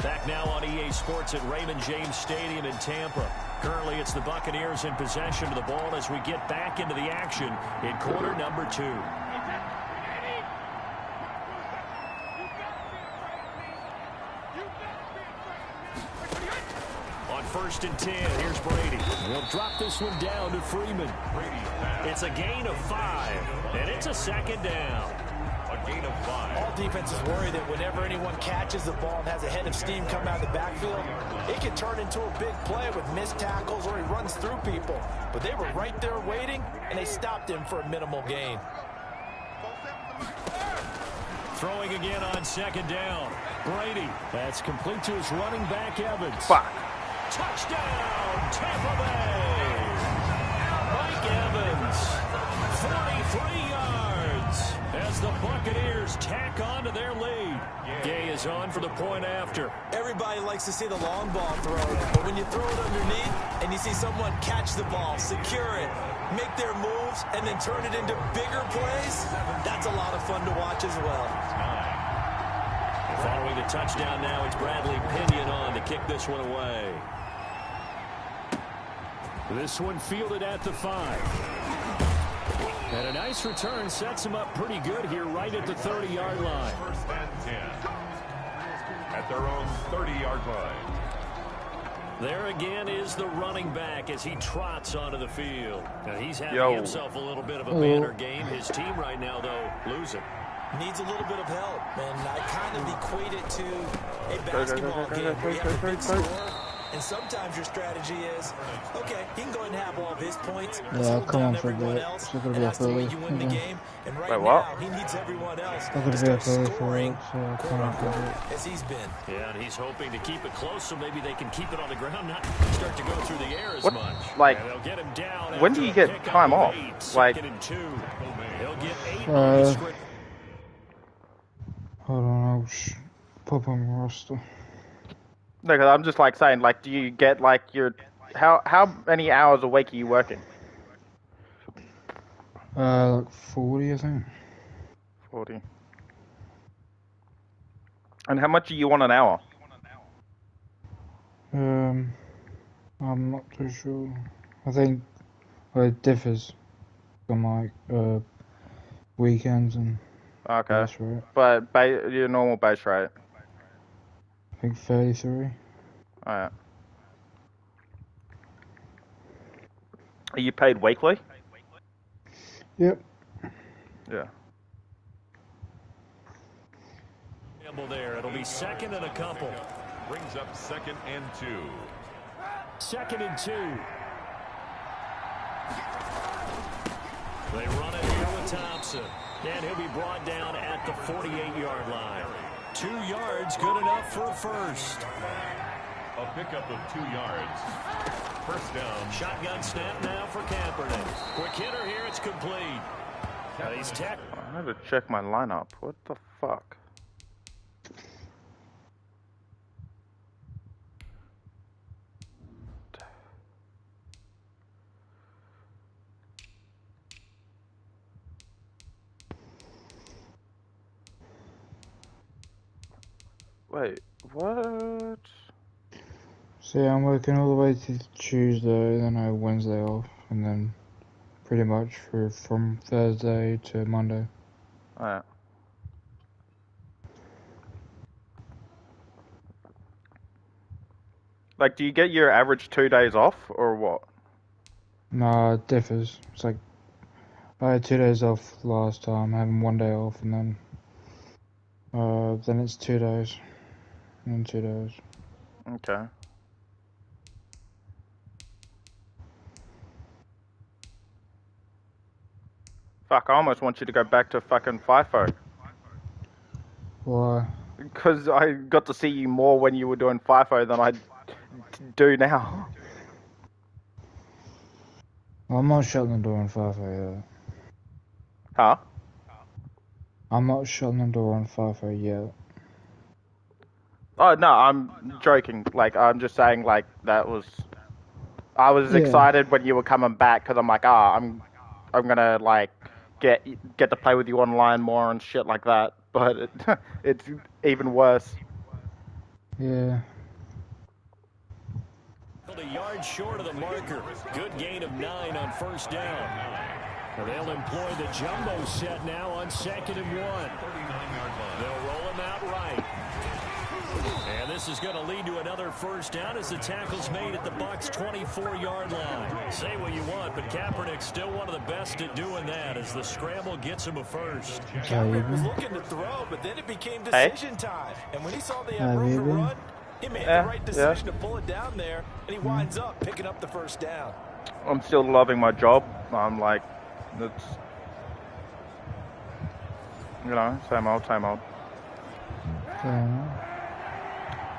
Back now on EA Sports at Raymond James Stadium in Tampa. Currently, it's the Buccaneers in possession of the ball as we get back into the action in quarter number 2. On 1st and 10, here's Brady. He'll drop this one down to Freeman. It's a gain of 5, and it's a 2nd down. A gain of 5. All defenses worry that whenever anyone catches the ball and has a head of steam coming out of the backfield, it can turn into a big play with missed tackles or he runs through people. But they were right there waiting, and they stopped him for a minimal gain. Throwing again on 2nd down. Brady. That's complete to his running back, Evans. Fuck. Touchdown, Tampa Bay. Mike Evans, 43 yards as the Buccaneers tack on to their lead. Gay is on for the point after. Everybody likes to see the long ball thrown, but when you throw it underneath and you see someone catch the ball, secure it, make their moves, and then turn it into bigger plays, that's a lot of fun to watch as well. Following the touchdown now, it's Bradley Pinion on to kick this one away. This one fielded at the 5. And a nice return sets him up pretty good here right at the 30-yard line. 1st and 10. At their own 30-yard line. There again is the running back as he trots onto the field. Now he's having himself a little bit of a banner game. His team right now, though, losing. Needs a little bit of help, and I kind of equate it to a basketball game where you have a big score, and sometimes your strategy is, okay, he can go ahead and have all of his points, yeah, come on for a bit. else, It's going and to that's be the a way Philly. you win the game, and right Wait, what? now, he needs everyone else It's to going to be a start Philly for scoring, it, so come on for a bit. as he's been. Yeah, and he's hoping to keep it close so maybe they can keep it on the ground, not start to go through the air as What? much. Like, they'll get him down when do you get time off? Like, 2nd and 2. He'll get 8 on the script. Hold on, I'll pop on my roster. no, cause I'm just like saying, like, do you get like your how many hours a week are you working? Like 40, I think. 40. And how much are you on an hour? I'm not too sure. I think it differs on like weekends and Okay, base rate. but your normal base rate. I think 33. Alright. Are you paid weekly? Yep. Yeah. Gamble there. It'll be 2nd and a couple. Brings up 2nd and 2. 2nd and 2. They run it here with Thompson. And he'll be brought down at the 48-yard line. 2 yards, good enough for a first. A pickup of 2 yards. 1st down. Shotgun snap now for Kaepernick. Quick hitter here, it's complete. He's tech. I had to check my lineup. What the fuck? Wait, what? So yeah, I'm working all the way to Tuesday, then I have Wednesday off, and then pretty much from Thursday to Monday. Alright. Like, do you get your average 2 days off, or what? No, it differs. It's like I had 2 days off last time, having 1 day off, and then it's 2 days, and then 2 days. Okay. Fuck, I almost want you to go back to fucking FIFO. Why? Because I got to see you more when you were doing FIFO than I do now. I'm not shutting the door on FIFO yet. Huh? I'm not shutting the door on FIFO yet. Oh, no, I'm joking. Like, I'm just saying, like, that was... I was Yeah. excited when you were coming back, because I'm like, I'm gonna, like, get to play with you online more and shit like that. But it's even worse. Yeah. A yard short of the marker. Good gain of 9 on first down. And they'll employ the jumbo set now on 2nd and 1. They'll roll him out right. And this is going to lead to another first down as the tackle's made at the Bucs' 24-yard line. Say what you want, but Kaepernick's still one of the best at doing that as the scramble gets him a first. Kaepernick was looking to throw, but then it became decision time. And when he saw they had room to run, he made the right decision to pull it down there, and he winds up picking up the first down. I'm still loving my job. I'm like, it's, you know, same old, same old.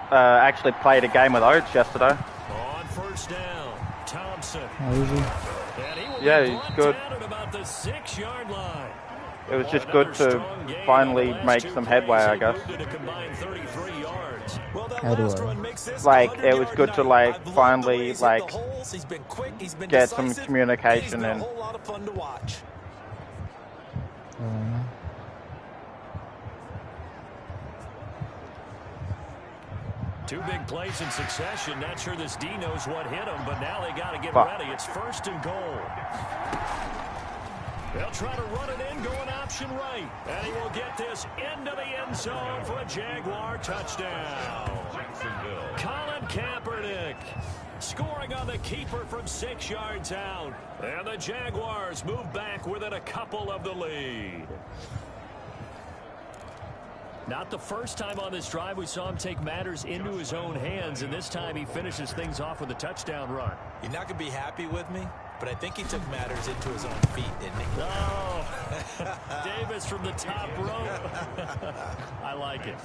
Actually played a game with Oates yesterday. On first down, Thompson. Yeah, he's good. At about the 6-yard line. It was just good to finally make some headway, I guess. Like, it was good to, like, finally, like, get some communication in. Two big plays in succession. Not sure this D knows what hit him, but now they got to get ready. It's 1st and goal. They'll try to run it in, going option right. And he will get this into the end zone for a Jaguar touchdown. Colin Kaepernick scoring on the keeper from 6 yards out. And the Jaguars move back within a couple of the lead. Not the first time on this drive we saw him take matters into his own hands, and this time he finishes things off with a touchdown run. You're not going to be happy with me, but I think he took matters into his own feet, didn't he? Oh, Davis from the top rope. I like it.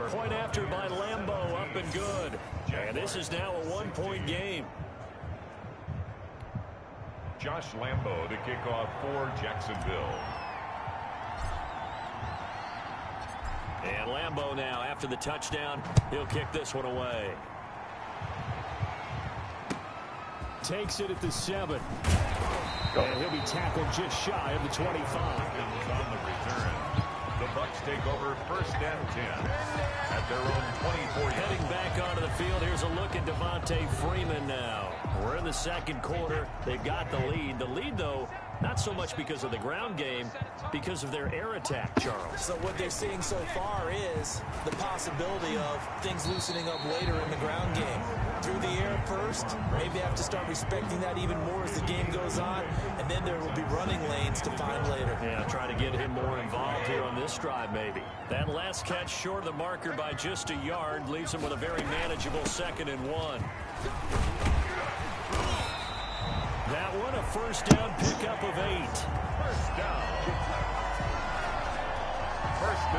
Point after by Lambo, up and good. And this is now a 1-point game. Josh Lambo, the kickoff for Jacksonville. And Lambo now, after the touchdown, he'll kick this one away. Takes it at the 7. And he'll be tackled just shy of the 25. On the return, the Bucs take over 1st and 10 at their own 24. Heading back onto the field, here's a look at Devontae Freeman now. We're in the 2nd quarter. They've got the lead. The lead, though, not so much because of the ground game, because of their air attack, Charles. So what they're seeing so far is the possibility of things loosening up later in the ground game. Through the air first, maybe they have to start respecting that even more as the game goes on, and then there will be running lanes to find later. Yeah, try to get him more involved here on this drive, maybe. That last catch short of the marker by just a yard leaves him with a very manageable 2nd and 1. That one a first down pickup of 8. First down.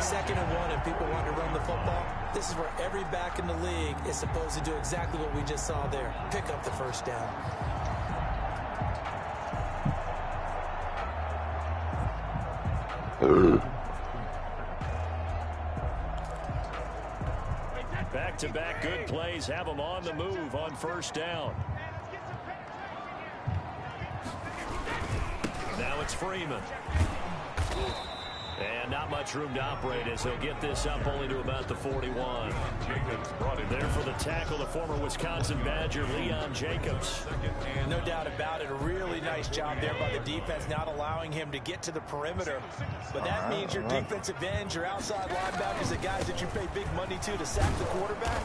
2nd and 1, and people want to run the football. This is where every back in the league is supposed to do exactly what we just saw there. Pick up the first down. Back-to-back good plays have them on the move on first down. Now it's Freeman. And not much room to operate as he'll get this up only to about the 41. Jacobs brought it there for the tackle, the former Wisconsin Badger, Leon Jacobs. No doubt about it. A really nice job there by the defense, not allowing him to get to the perimeter. But that means your defensive ends, your outside linebackers, the guys that you pay big money to sack the quarterback,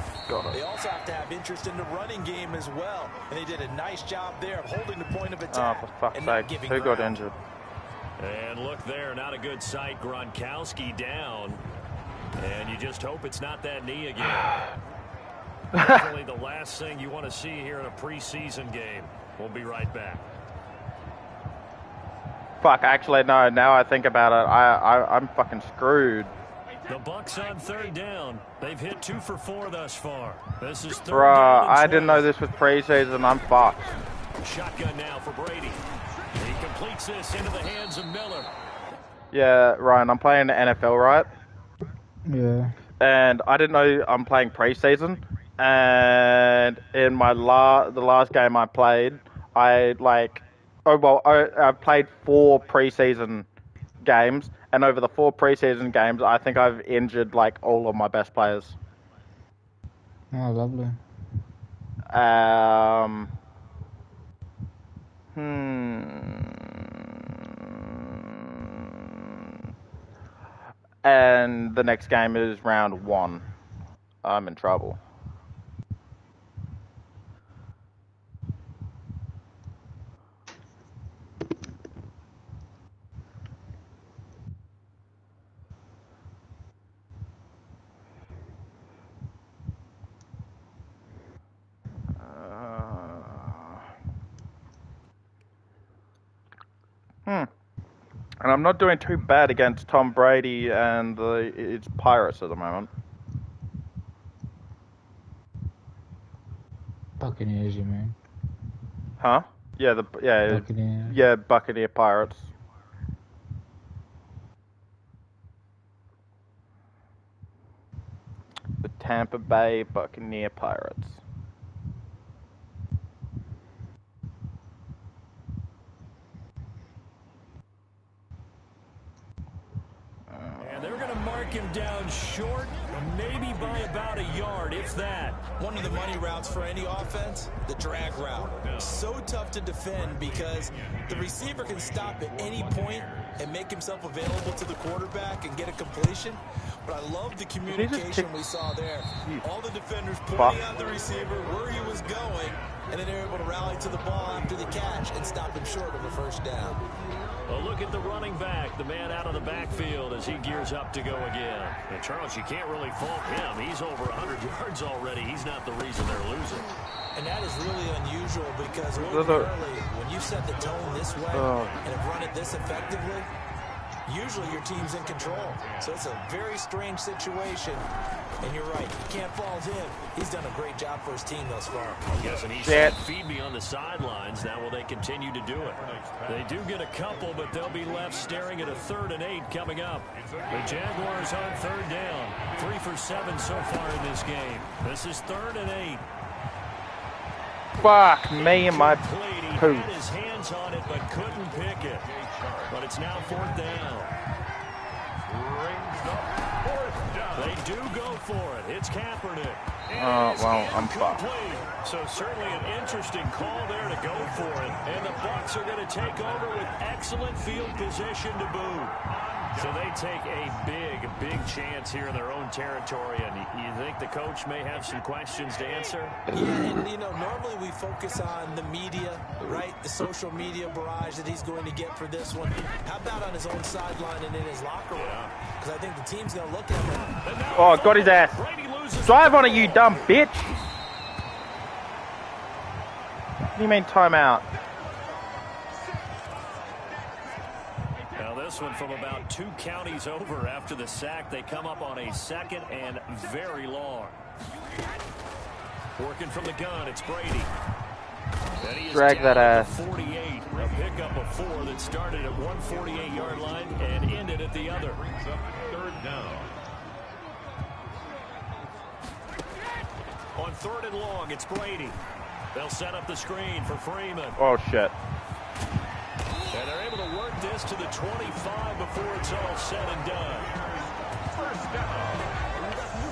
they also have to have interest in the running game as well. And they did a nice job there of holding the point of attack. Oh, for fuck's sake. Who got injured? And look there, not a good sight. Gronkowski down. And you just hope it's not that knee again. Really the last thing you want to see here in a preseason game. We'll be right back. Fuck, actually, no, now I think about it, I'm fucking screwed. The Bucs on 3rd down. They've hit 2 for 4 thus far. This is 3rd Bruh, down. I didn't know this was preseason. I'm fucked. Shotgun now for Brady. He completes this into the hands of Miller. Yeah, Ryan, I'm playing the NFL, right? Yeah. And I didn't know I'm playing preseason. And in my the last game I played, I played 4 preseason games, and over the 4 preseason games, I think I've injured like all of my best players. Oh, lovely. And the next game is round 1. I'm in trouble. And I'm not doing too bad against Tom Brady and its Pirates at the moment. Buccaneers, you mean? Huh? Yeah, Buccaneers. yeah, Buccaneer Pirates. The Tampa Bay Buccaneer Pirates. And they're going to mark him down short, maybe by about a yard, if that. One of the money routes for any offense, the drag route. So tough to defend because the receiver can stop at any point and make himself available to the quarterback and get a completion. But I love the communication we saw there. All the defenders pointing out the receiver, where he was going, and then they're able to rally to the ball after the catch and stop him short of a first down. A look at the running back, the man out of the backfield as he gears up to go again. And Charles, you can't really fault him. He's over 100 yards already. He's not the reason they're losing. And that is really unusual because ordinarily, when you set the tone this way and have run it this effectively, usually your team's in control. So it's a very strange situation. And you're right, you can't fault him. He's done a great job for his team thus far. Yes, and he said, feed me on the sidelines. Now will they continue to do it? They do get a couple, but they'll be left staring at a 3rd and 8 coming up. The Jaguars on 3rd down. 3 for 7 so far in this game. This is 3rd and 8. Fuck me and my poo. He had his hands on it, but couldn't pick it. But it's now 4th down. They do go for it. It's Kaepernick. Well, I'm fucked. So certainly an interesting call there to go for it. And the Bucs are going to take over with excellent field position to boot. So they take a big chance here in their own territory. And you think the coach may have some questions to answer? Yeah, and you know, normally we focus on the media, right? The social media barrage that he's going to get for this one. How about on his own sideline and in his locker room? Because I think the team's going to look at him. Oh, got his ass. Drive on it, you dumb bitch. What do you mean timeout? Now this one from about 2 counties over after the sack. They come up on a 2nd and very long. Working from the gun, it's Brady. Drag that ass. 48, a pickup of 4 that started at 148-yard line and ended at the other. Brings up 3rd down. On 3rd and long, it's Brady. They'll set up the screen for Freeman. Oh, shit. And they're able to work this to the 25 before it's all said and done. First down.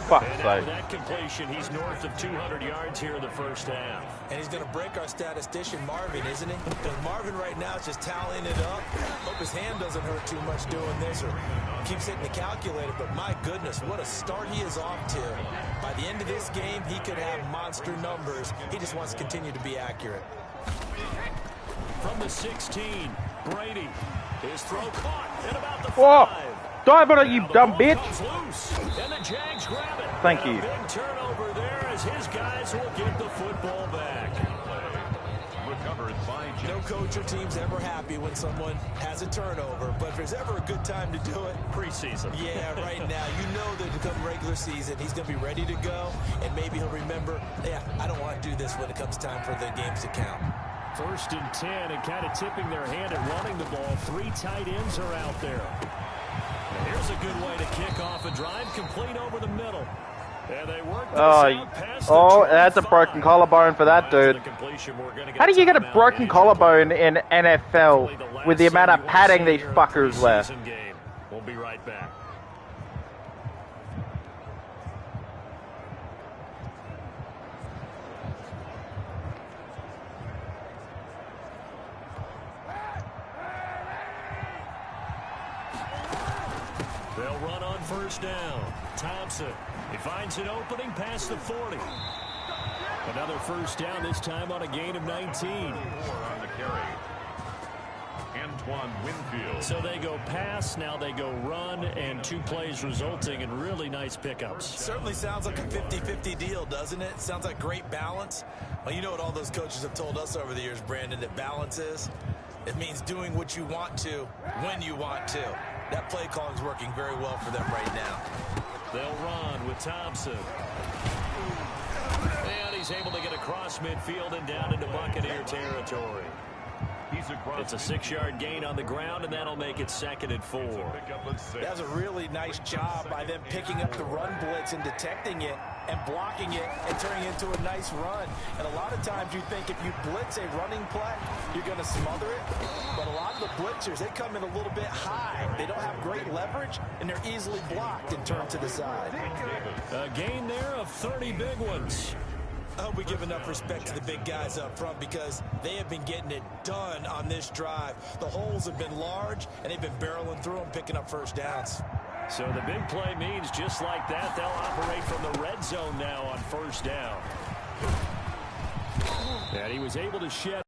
Fuck's And sake. after that completion, he's north of 200 yards here in the first half. And he's going to break our statistician, Marvin, isn't he? Because Marvin right now is just tallying it up. Hope his hand doesn't hurt too much doing this or keeps hitting the calculator. But my goodness, what a start he is off to. By the end of this game, he could have monster numbers. He just wants to continue to be accurate. From the 16, Brady. His throw caught at about the 5. Whoa. Dive on it, you Now the dumb ball bitch. comes loose, and the Jags grab it. Thank And you. a big turnover there as his guys will get the football back. Recovered by No coach or team's ever happy when someone has a turnover, but if there's ever a good time to do it, Preseason. yeah, right now, you know that become regular season, he's going to be ready to go, and maybe he'll remember, yeah, I don't want to do this when it comes time for the games to count. 1st and 10, and kind of tipping their hand at running the ball. 3 tight ends are out there. And here's a good way to kick off a drive, complete over the middle. And they work this out past the That's a 25. broken collarbone for that After dude. the completion, we're gonna How do you get a timeout. broken collarbone in NFL with the amount of padding these fuckers wear? Game. We'll be right back. They'll run on first down. Thompson. He finds an opening past the 40. Another first down, this time on a gain of 19. On the carry. Antoine Winfield. So they go pass, now they go run, and 2 plays resulting in really nice pickups. Certainly sounds like a 50-50 deal, doesn't it? Sounds like great balance. Well, you know what all those coaches have told us over the years, Brandon, that balance is? It means doing what you want to when you want to. That play calling is working very well for them right now. They'll run with Thompson. And he's able to get across midfield and down into Buccaneer territory. It's a 6-yard gain on the ground, and that'll make it 2nd and 4. That's a really nice job by them picking up the run blitz and detecting it and blocking it and turning it into a nice run. And a lot of times you think if you blitz a running play, you're going to smother it. But a lot of the blitzers, they come in a little bit high. They don't have great leverage, and they're easily blocked and turned to the side. A gain there of 30 big ones. I hope we give enough respect to the big guys up front because they have been getting it done on this drive. The holes have been large, and they've been barreling through them, picking up first downs. So the big play means just like that, they'll operate from the red zone now on first down. And he was able to shed.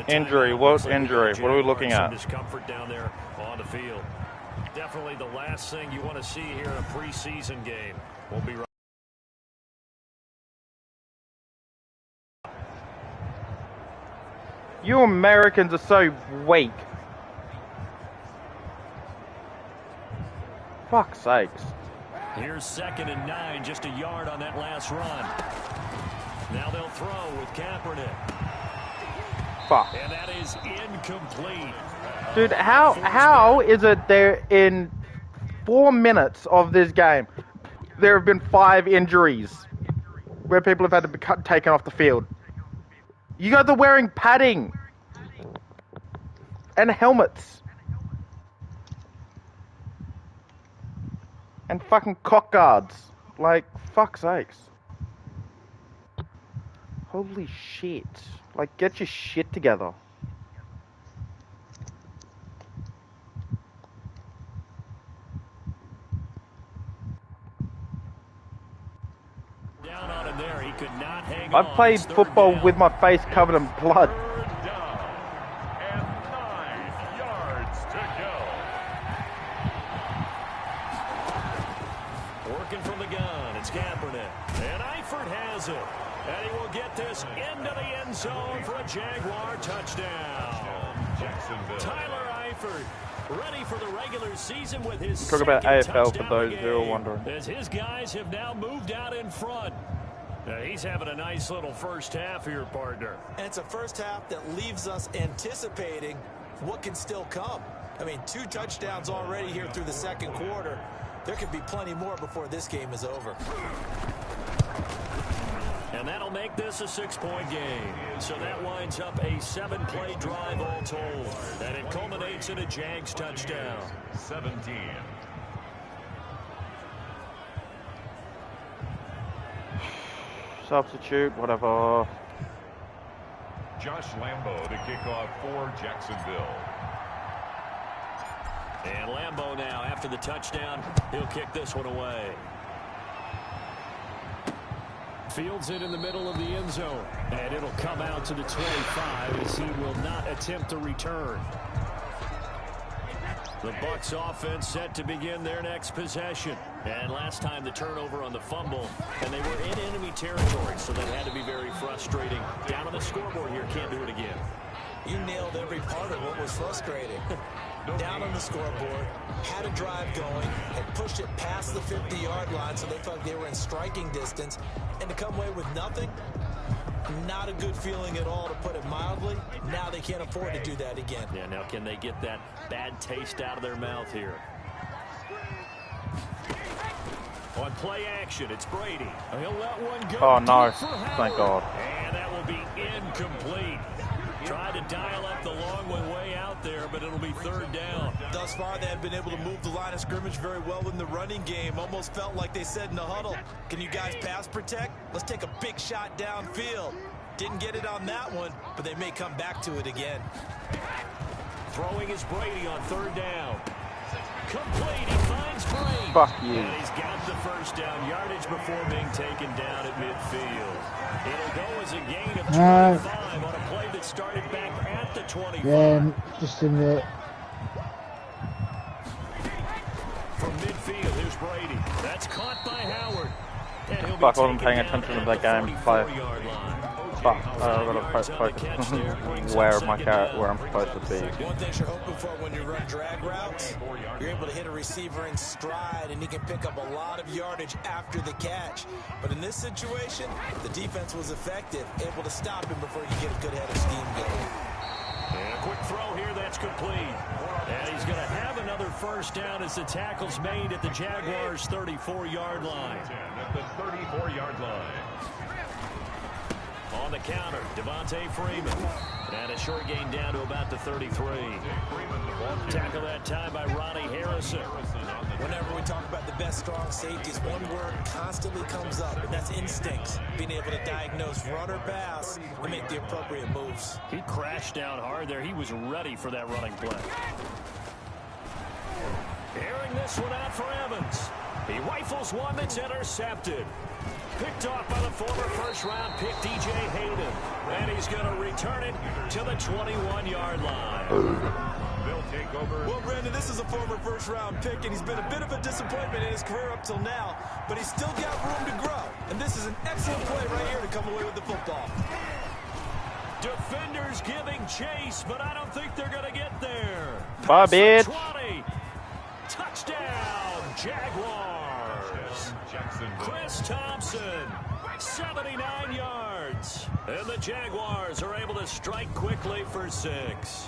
Injury. What injury? What are we looking at? Discomfort down there on the field. Definitely the last thing you want to see here in a preseason game. We'll be right. You Americans are so weak. Fuck's sakes. Here's 2nd and 9, just a yard on that last run. Now they'll throw with Kaepernick. Fuck. And that is incomplete. Dude, how is it there in 4 minutes of this game, there have been 5 injuries where people have had to be taken off the field? You guys are wearing padding and helmets and fucking cock guards. Like, fuck's sakes. Holy shit. Like, get your shit together. Down on him there. He could not hang I've on. played football with my face covered in blood. 3rd down and 9 yards to go. Working from the gun. It's Kaepernick. And Eifert has it. And he will get this into the end zone for a Jaguar touchdown. Jacksonville. Tyler Eifert ready for the regular season with his Talk about second AFL for touchdown those of the who are game, wondering. as his guys have now moved out in front. He's having a nice little first half here, partner. And it's a first half that leaves us anticipating what can still come. I mean, 2 touchdowns already here through the 2nd quarter. There could be plenty more before this game is over. And that'll make this a 6-point game. So that winds up a 7-play drive all told. And it culminates in a Jags touchdown. 17. Substitute, whatever. Josh Lambo to kick off for Jacksonville. And Lambo now, after the touchdown, he'll kick this one away. Fields it in the middle of the end zone. And it'll come out to the 25 as he will not attempt to return. The Bucs offense set to begin their next possession. And last time the turnover on the fumble, and they were in enemy territory, so that had to be very frustrating. Down on the scoreboard here, can't do it again. You nailed every part of what was frustrating. Down on the scoreboard, had a drive going, and pushed it past the 50-yard line so they felt they were in striking distance, and to come away with nothing, not a good feeling at all, to put it mildly. Now they can't afford to do that again. Yeah, now can they get that bad taste out of their mouth here? On play action, it's Brady. He'll let one go. Oh, no. For Thank Howard. God. And that will be incomplete. Tried to dial up the long one way out there, but it'll be 3rd down. Thus far, they have been able to move the line of scrimmage very well in the running game. Almost felt like they said in the huddle, can you guys pass protect? Let's take a big shot downfield. Didn't get it on that one, but they may come back to it again. Throwing is Brady on 3rd down. Complete. He finds Brady. Fuck you. And he's got the first down yardage before being taken down at midfield. It'll go as a gain of 25 on a play that started back at the 25. Yeah, just in there. From midfield, here's Brady. That's caught by Howard. And he'll Fuck, be I wasn't paying taken attention down to that at the game. Play. 44-yard line. Fuck, I gotta focus where I'm supposed to be. One thing you're hoping for when you run drag routes, you're able to hit a receiver in stride, and he can pick up a lot of yardage after the catch. But in this situation, the defense was effective, able to stop him before you get a good head of steam going. And a quick throw here, that's complete. And he's going to have another first down as the tackle's made at the Jaguars' 34-yard line. At the 34-yard line. On the counter, Devontae Freeman. And a short gain down to about the 33. Tackle that time by Ronnie Harrison. Whenever we talk about the best strong safeties, one word constantly comes up, and that's instincts. Being able to diagnose run or pass and make the appropriate moves. He crashed down hard there. He was ready for that running play. Airing this one out for Evans. He rifles one that's intercepted. Picked off by the former first-round pick, D.J. Hayden. And he's going to return it to the 21-yard line. They'll take over. Well, Brandon, this is a former first-round pick, and he's been a bit of a disappointment in his career up till now, but he's still got room to grow. And this is an excellent play right here to come away with the football. Defenders giving chase, but I don't think they're going to get there. Bye, bitch. 20. Touchdown, Jaguars. Chris Thompson, 79 yards. And the Jaguars are able to strike quickly for 6.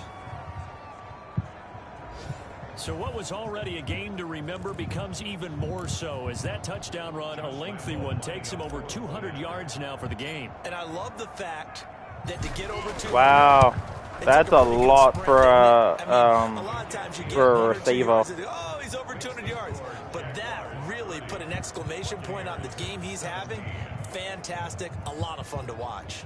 So what was already a game to remember becomes even more so as that touchdown run, a lengthy one, takes him over 200 yards now for the game. And I love the fact that to get over 200. Wow, that's a lot for a receiver. Oh, he's over 200 yards. But that really put an exclamation point on the game he's having. Fantastic. A lot of fun to watch.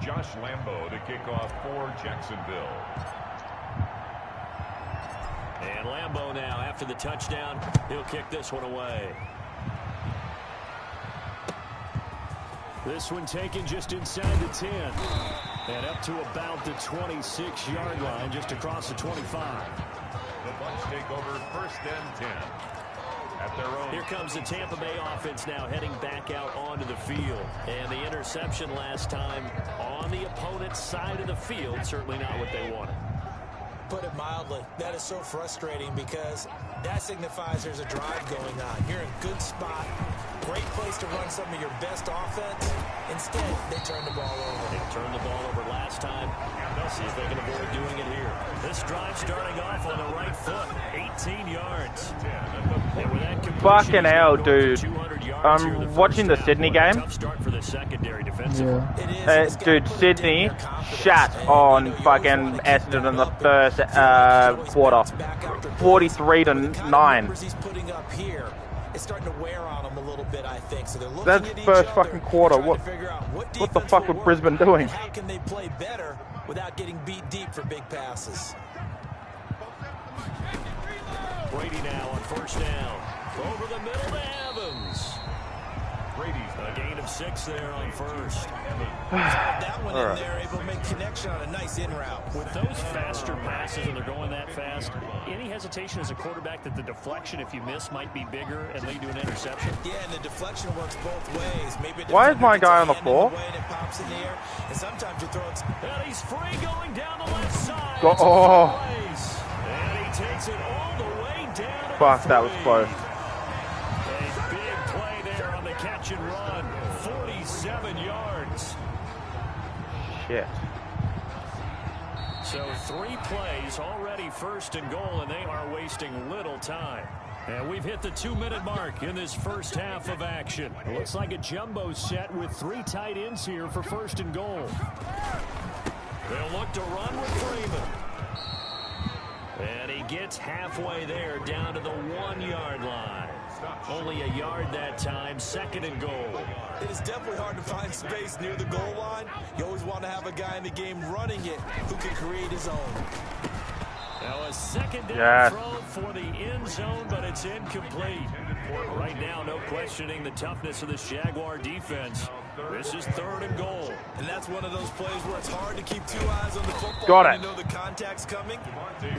Josh Lambo to kick off for Jacksonville. And Lambo now, after the touchdown, he'll kick this one away. This one taken just inside the 10. And up to about the 26-yard line, just across the 25. The Bucs take over 1st and 10. At their own. Here comes the Tampa Bay offense now heading back out onto the field. And the interception last time on the opponent's side of the field, certainly not what they wanted. Put it mildly, that is so frustrating because that signifies there's a drive going on. You're in a good spot, great place to run some of your best offense. Instead, they turn the ball over. They turned the ball over last time. Let's see if they can avoid doing it here. This drive starting off on the right foot, 18 yards. And with that Fucking hell, dude. I'm watching the Sydney game. Tough start for the secondary defensively. Yeah. Dude, Sydney shat on fucking Essendon in the first quarter, 43-9. He's putting up here. It's starting to wear on them a little bit, I think. So they're looking That's at each first other fucking quarter. and trying What to figure out what the defense fuck will was work Brisbane doing? and how can they play better without getting beat deep for big passes. Brady now on 1st down. Over the middle to Evans. Brady's A gain of 6 there on 1st. That one in there, able to make connection on a nice in route. With those faster passes and they're going that fast, any hesitation as a quarterback that the deflection, if you miss, might be bigger and lead to an interception? Yeah, and the deflection works both ways. Maybe Why is my guy on the floor? And it pops in the air, and sometimes you throw it. And he's free going down the left side. Go- oh. And he takes it all the way down to Fuck, the that was 3. close. A big play there on the catch and run. 47 yards. Shit. So 3 plays, already 1st and goal, and they are wasting little time. And we've hit the 2-minute mark in this first half of action. It looks like a jumbo set with 3 tight ends here for 1st and goal. They'll look to run with Freeman. And he gets halfway there, down to the 1-yard line. Only a yard that time, 2nd and goal. It is definitely hard to find space near the goal line. You always want to have a guy in the game running it who can create his own. Now a 2nd down throw for the end zone, but it's incomplete. Right now, no questioning the toughness of this Jaguar defense. This is 3rd and goal. And that's one of those plays where it's hard to keep 2 eyes on the football. Got it. You know the contact's coming,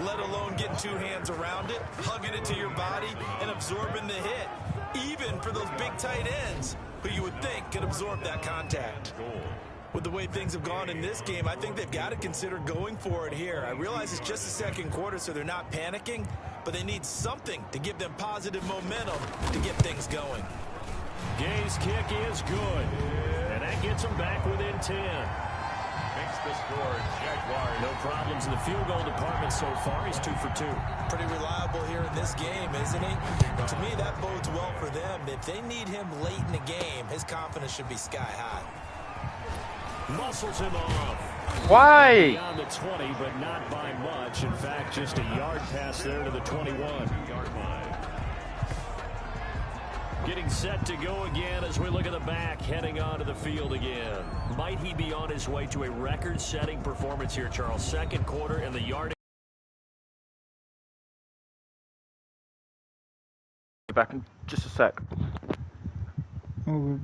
let alone getting 2 hands around it, hugging it to your body, and absorbing the hit. Even for those big tight ends who you would think could absorb that contact. With the way things have gone in this game, I think they've got to consider going for it here. I realize it's just the 2nd quarter, so they're not panicking, but they need something to give them positive momentum to get things going. Gay's kick is good, and that gets them back within 10. Makes the score Jaguars. No problems in the field goal department so far. He's 2 for 2. Pretty reliable here in this game, isn't he? And to me, that bodes well for them. If they need him late in the game, his confidence should be sky high. Muscles him off. Why? Beyond the 20, but not by much. In fact, just a yard pass there to the 21-yard line. Getting set to go again as we look at the back, heading onto the field again. Might he be on his way to a record-setting performance here, Charles? 2nd quarter and the yard. Back in just a sec. Oh,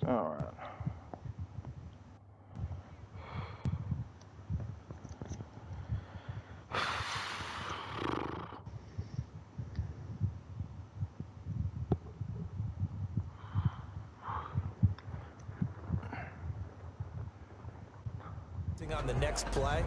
All right. On the next play,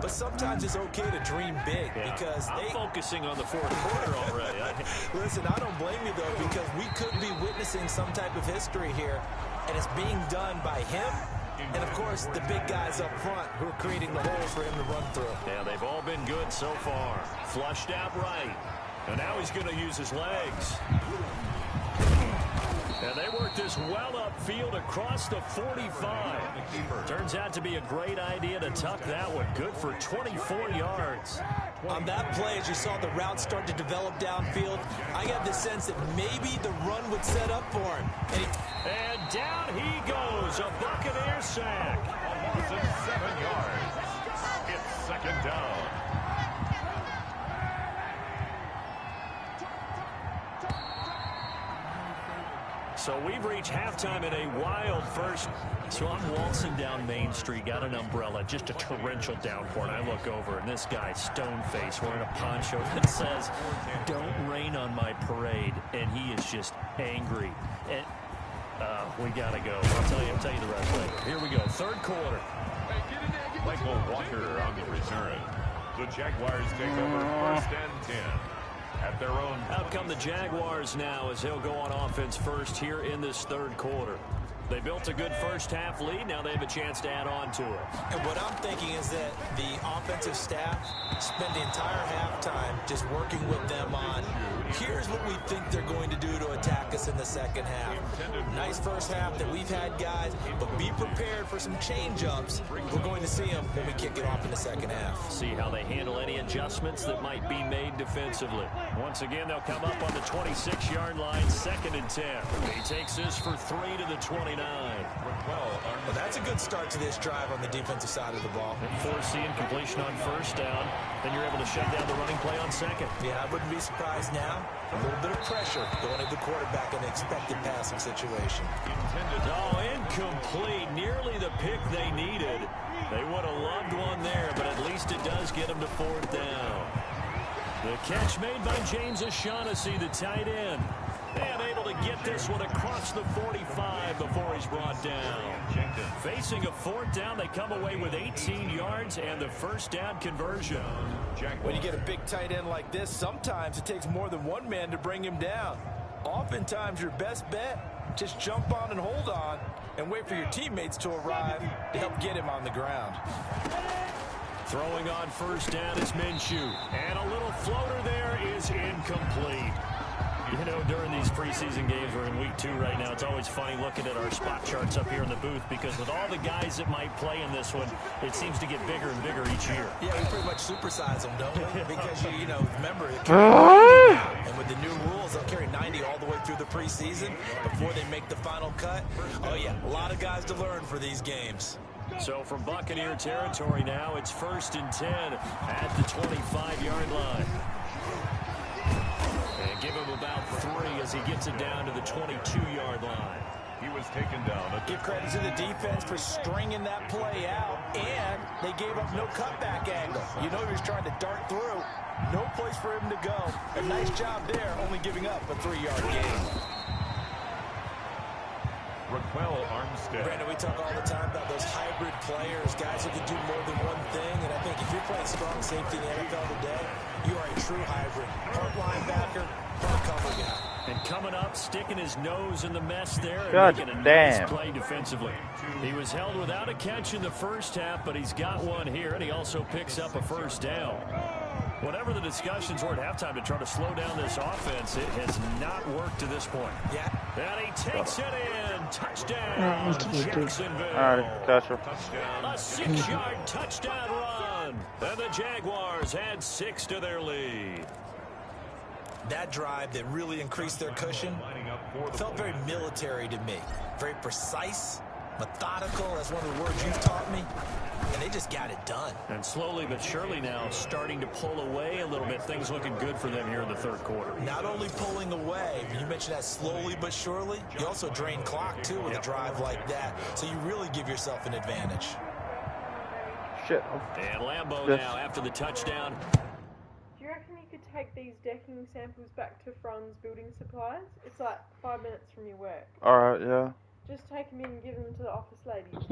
but sometimes it's okay to dream big because I'm focusing on the 4th quarter already. Listen, I don't blame you though, because we could be witnessing some type of history here, and it's being done by him And, of course, the big guys up front who are creating the holes for him to run through. Yeah, they've all been good so far. Flushed out right. And now he's going to use his legs. And they work this well upfield across the 45. Turns out to be a great idea to tuck that one. Good for 24 yards. On that play, as you saw the route start to develop downfield, I got the sense that maybe the run would set up for him. And down he goes. A Buccaneer sack. A loss of 7 yards. It's second down. So we've reached halftime in a wild first. So I'm waltzing down Main Street, got an umbrella, just a torrential downpour, and I look over, and this guy, stone-faced, wearing a poncho that says, "Don't rain on my parade," and he is just angry. And we gotta go. I'll tell you the rest later. Here we go, third quarter. Michael Walker on the return. The Jaguars take over first and 10. At their own. Out come the Jaguars now as he'll go on offense first here in this third quarter. They built a good first half lead. Now they have a chance to add on to it. And what I'm thinking is that the offensive staff spend the entire halftime just working with them on, here's what we think they're going to do to attack us in the second half. Nice first half that we've had, guys, but be prepared for some change-ups. We're going to see them when we kick it off in the second half. See how they handle any adjustments that might be made defensively. Once again, they'll come up on the 26-yard line, 2nd and 10. He takes this for 3 to the 29. Well, that's a good start to this drive on the defensive side of the ball. Forcing completion on first down. Then you're able to shut down the running play on second. Yeah, I wouldn't be surprised now. A little bit of pressure going at the quarterback in an expected passing situation. Oh, incomplete. Nearly the pick they needed. They would have loved one there, but at least it does get them to 4th down. The catch made by James O'Shaughnessy, the tight end. And able to get this one across the 45 before he's brought down. Facing a 4th down, they come away with 18 yards and the first down conversion. When you get a big tight end like this, sometimes it takes more than one man to bring him down. Oftentimes, your best bet, just jump on and hold on and wait for your teammates to arrive to help get him on the ground. Throwing on first down is Minshew. And a little floater there is incomplete. You know, during these preseason games, we're in week 2 right now, it's always funny looking at our spot charts up here in the booth because with all the guys that might play in this one, it seems to get bigger and bigger each year. Yeah, we pretty much supersize them, don't we? Because, you know, remember, it and with the new rules, they'll carry 90 all the way through the preseason before they make the final cut. Oh, yeah, a lot of guys to learn for these games. So from Buccaneer territory now, it's 1st and 10 at the 25-yard line. And give him about 3 as he gets it down to the 22-yard line. He was taken down. Give credit to the defense for stringing that play out, and they gave up no cutback angle. You know he was trying to dart through. No place for him to go. A nice job there, only giving up a 3-yard gain. Raquel Armstead. Brandon, we talk all the time about those hybrid players, guys who can do more than one thing, and I think if you're playing strong safety in the NFL today, you are a true hybrid. Part linebacker, part cover guy. And coming up, sticking his nose in the mess there and God making a damn. nice play defensively. He was held without a catch in the first half, but he's got one here, and he also picks up a first down. Whatever the discussions were at halftime to try to slow down this offense, it has not worked to this point. Yeah. And he takes it in. Touchdown, Jacksonville. All right, gotcha. A 6-yard touchdown run. And the Jaguars add 6 to their lead. That drive that really increased their cushion felt very military to me. Very precise, methodical. That's one of the words you've taught me. And they just got it done. And slowly but surely now starting to pull away a little bit. Things looking good for them here in the third quarter. Not only pulling away, you mentioned that slowly but surely, you also drain clock, too, with a drive like that. So you really give yourself an advantage. Shit. And Lambeau Yes. now after the touchdown. Do you reckon you could take these decking samples back to Franz Building Supplies? It's like 5 minutes from your work. Alright, yeah. Just take them in and give them to the office ladies.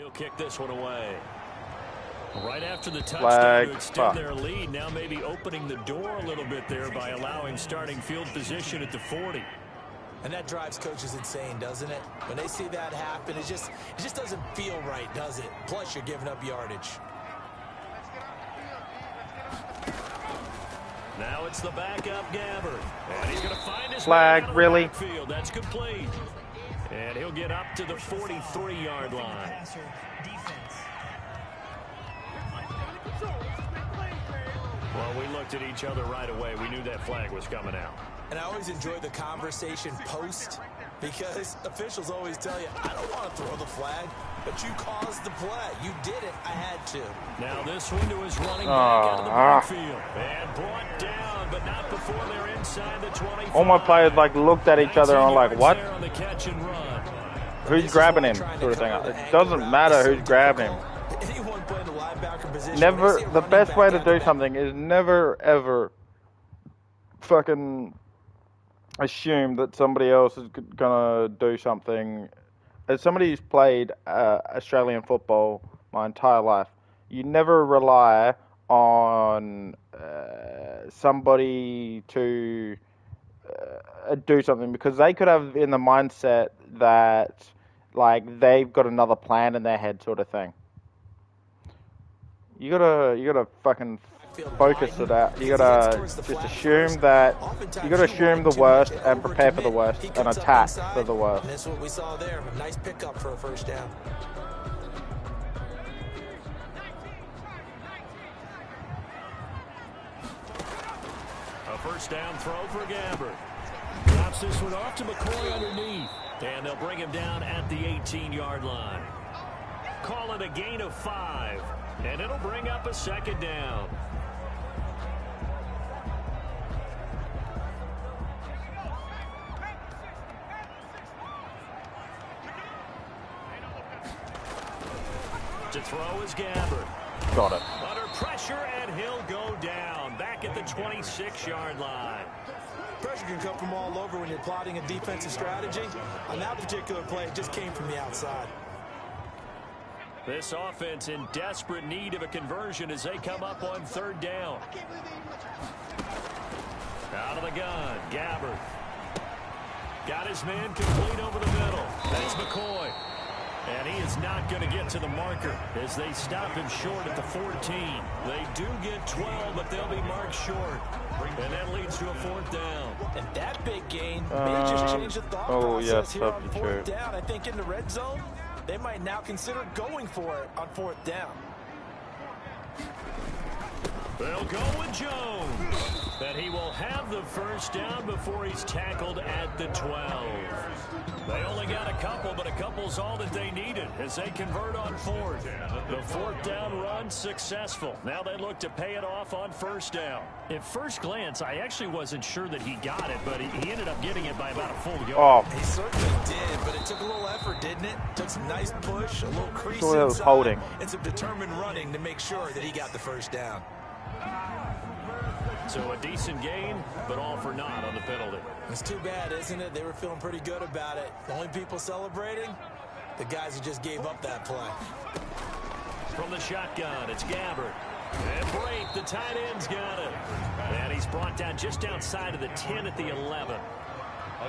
He'll kick this one away. Right after the touchdown Flag. to extend their lead, now maybe opening the door a little bit there by allowing starting field position at the 40. And that drives coaches insane, doesn't it? When they see that happen, it just doesn't feel right, does it? Plus, you're giving up yardage. Now it's the backup Gabbert. And he's going to find his Flag, man out of the really? backfield. That's complete. And he'll get up to the 43-yard line. Well, we looked at each other right away. We knew that flag was coming out. And I always enjoy the conversation post because officials always tell you, I don't want to throw the flag, but you caused the play. You did it. I had to. Now this window is running back out of the backfield. And brought down, but not before they're inside the 25. All my players like looked at each other and were like, what? On the catch and run. Who's grabbing him? Sort of thing. It doesn't matter who's grabbing him. Anyone playing the linebacker position, Never, the best way to do something is never, ever fucking assume that somebody else is gonna do something. As somebody who's played Australian football my entire life, you never rely on somebody to do something because they could have in the mindset that like they've got another plan in their head, sort of thing. You gotta fucking focus it out. You gotta just assume that you gotta assume the worst and prepare for the worst and attack for the worst. And that's what we saw there. A nice pickup for a first down. A first down throw for Gabbert. Drops this one off to McCoy underneath. And they'll bring him down at the 18-yard line. Call it a gain of 5. And it'll bring up a second down. To throw is Gabbert. Got it. Under pressure, and he'll go down. Back at the 26-yard line. Pressure can come from all over when you're plotting a defensive strategy. On that particular play, it just came from the outside. This offense in desperate need of a conversion as they come up on third down. Out of the gun, Gabbert. Got his man complete over the middle. That's McCoy. And he is not going to get to the marker as they stop him short at the 14. They do get 12, but they'll be marked short. And that leads to a fourth down. And that big gain may just change the thought process here on fourth down. I think in the red zone, they might now consider going for it on fourth down. They'll go with Jones. And he will have the first down before he's tackled at the 12. They only got a couple, but a couple's all that they needed as they convert on fourth. The fourth down run successful. Now they look to pay it off on first down. At first glance, I actually wasn't sure that he got it, but he ended up getting it by about a full yard. He certainly did, but it took a little effort, didn't it? Took some nice push, a little crease was holding. and some determined running to make sure that he got the first down. So a decent gain, but all for naught on the penalty. It's too bad, isn't it? They were feeling pretty good about it. The only people celebrating, the guys who just gave up that play. From the shotgun, it's Gabbert. And Brate, the tight end's got it. And he's brought down just outside of the 10 at the 11.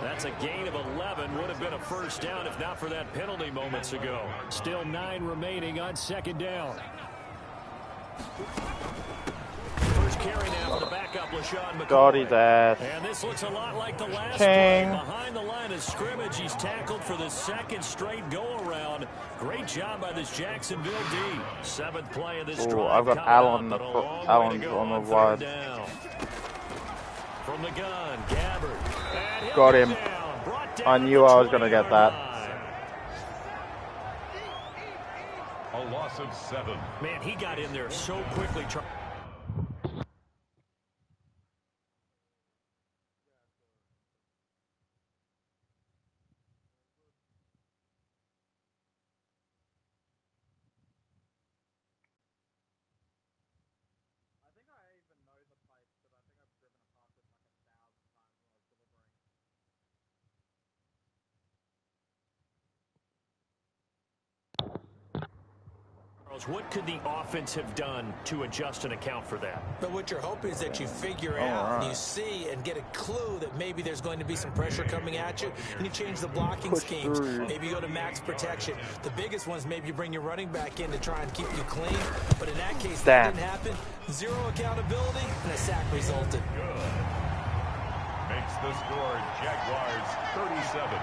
That's a gain of 11. Would have been a first down if not for that penalty moments ago. Still 9 remaining on second down. First carry now for the backup, LaShawn McCoy. Got his ass. And this looks a lot like the last King. play. Behind the line of scrimmage, he's tackled for the second straight go-around. Great job by this Jacksonville D. 7th play of this drive. I've got Allen on the wide. From the gun, Gabbert. And he'll Got go him. down. Brought down I at knew the I was going to get 20-yard that. A loss of 7. Man, he got in there so quickly. What could the offense have done to adjust and account for that? But what you're hoping is that you figure out, and you see and get a clue that maybe there's going to be some pressure coming at you, and you change the blocking schemes. Maybe you go to max protection. The biggest ones, maybe you bring your running back in to try and keep you clean. But in that case, that didn't happen. Zero accountability, and a sack resulted. Makes the score Jaguars 37,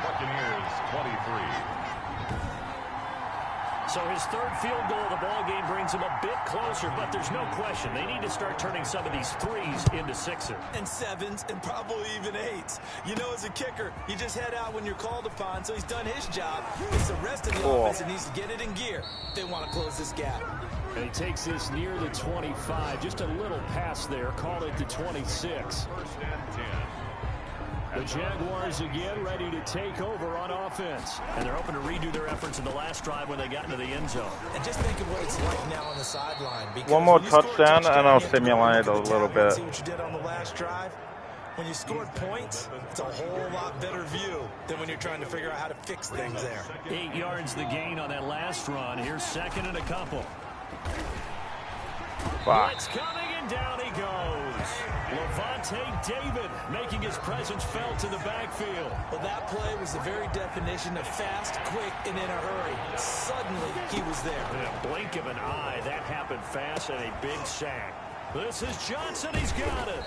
Buccaneers 23. So his third field goal of the ball game brings him a bit closer, but there's no question they need to start turning some of these threes into sixes. And sevens, and probably even eights. You know, as a kicker, you just head out when you're called upon, so he's done his job. It's the rest of the offense that needs to get it in gear if they want to close this gap. And he takes this near the 25. Just a little pass there. Call it the 26. 1st and 10. The Jaguars again ready to take over on offense. And they're hoping to redo their efforts in the last drive when they got into the end zone. And just think of what it's like now on the sideline. One more touchdown and I'll simulate a little bit. See what you did on the last drive? When you scored points, it's a whole lot better view than when you're trying to figure out how to fix things there. 8 yards the gain on that last run. Here's second and a couple. It's coming and down he goes. Levante David making his presence felt in the backfield. Well, that play was the very definition of fast, quick, and in a hurry. Suddenly, he was there. In a blink of an eye, that happened fast and a big sack. This is Johnson. He's got it.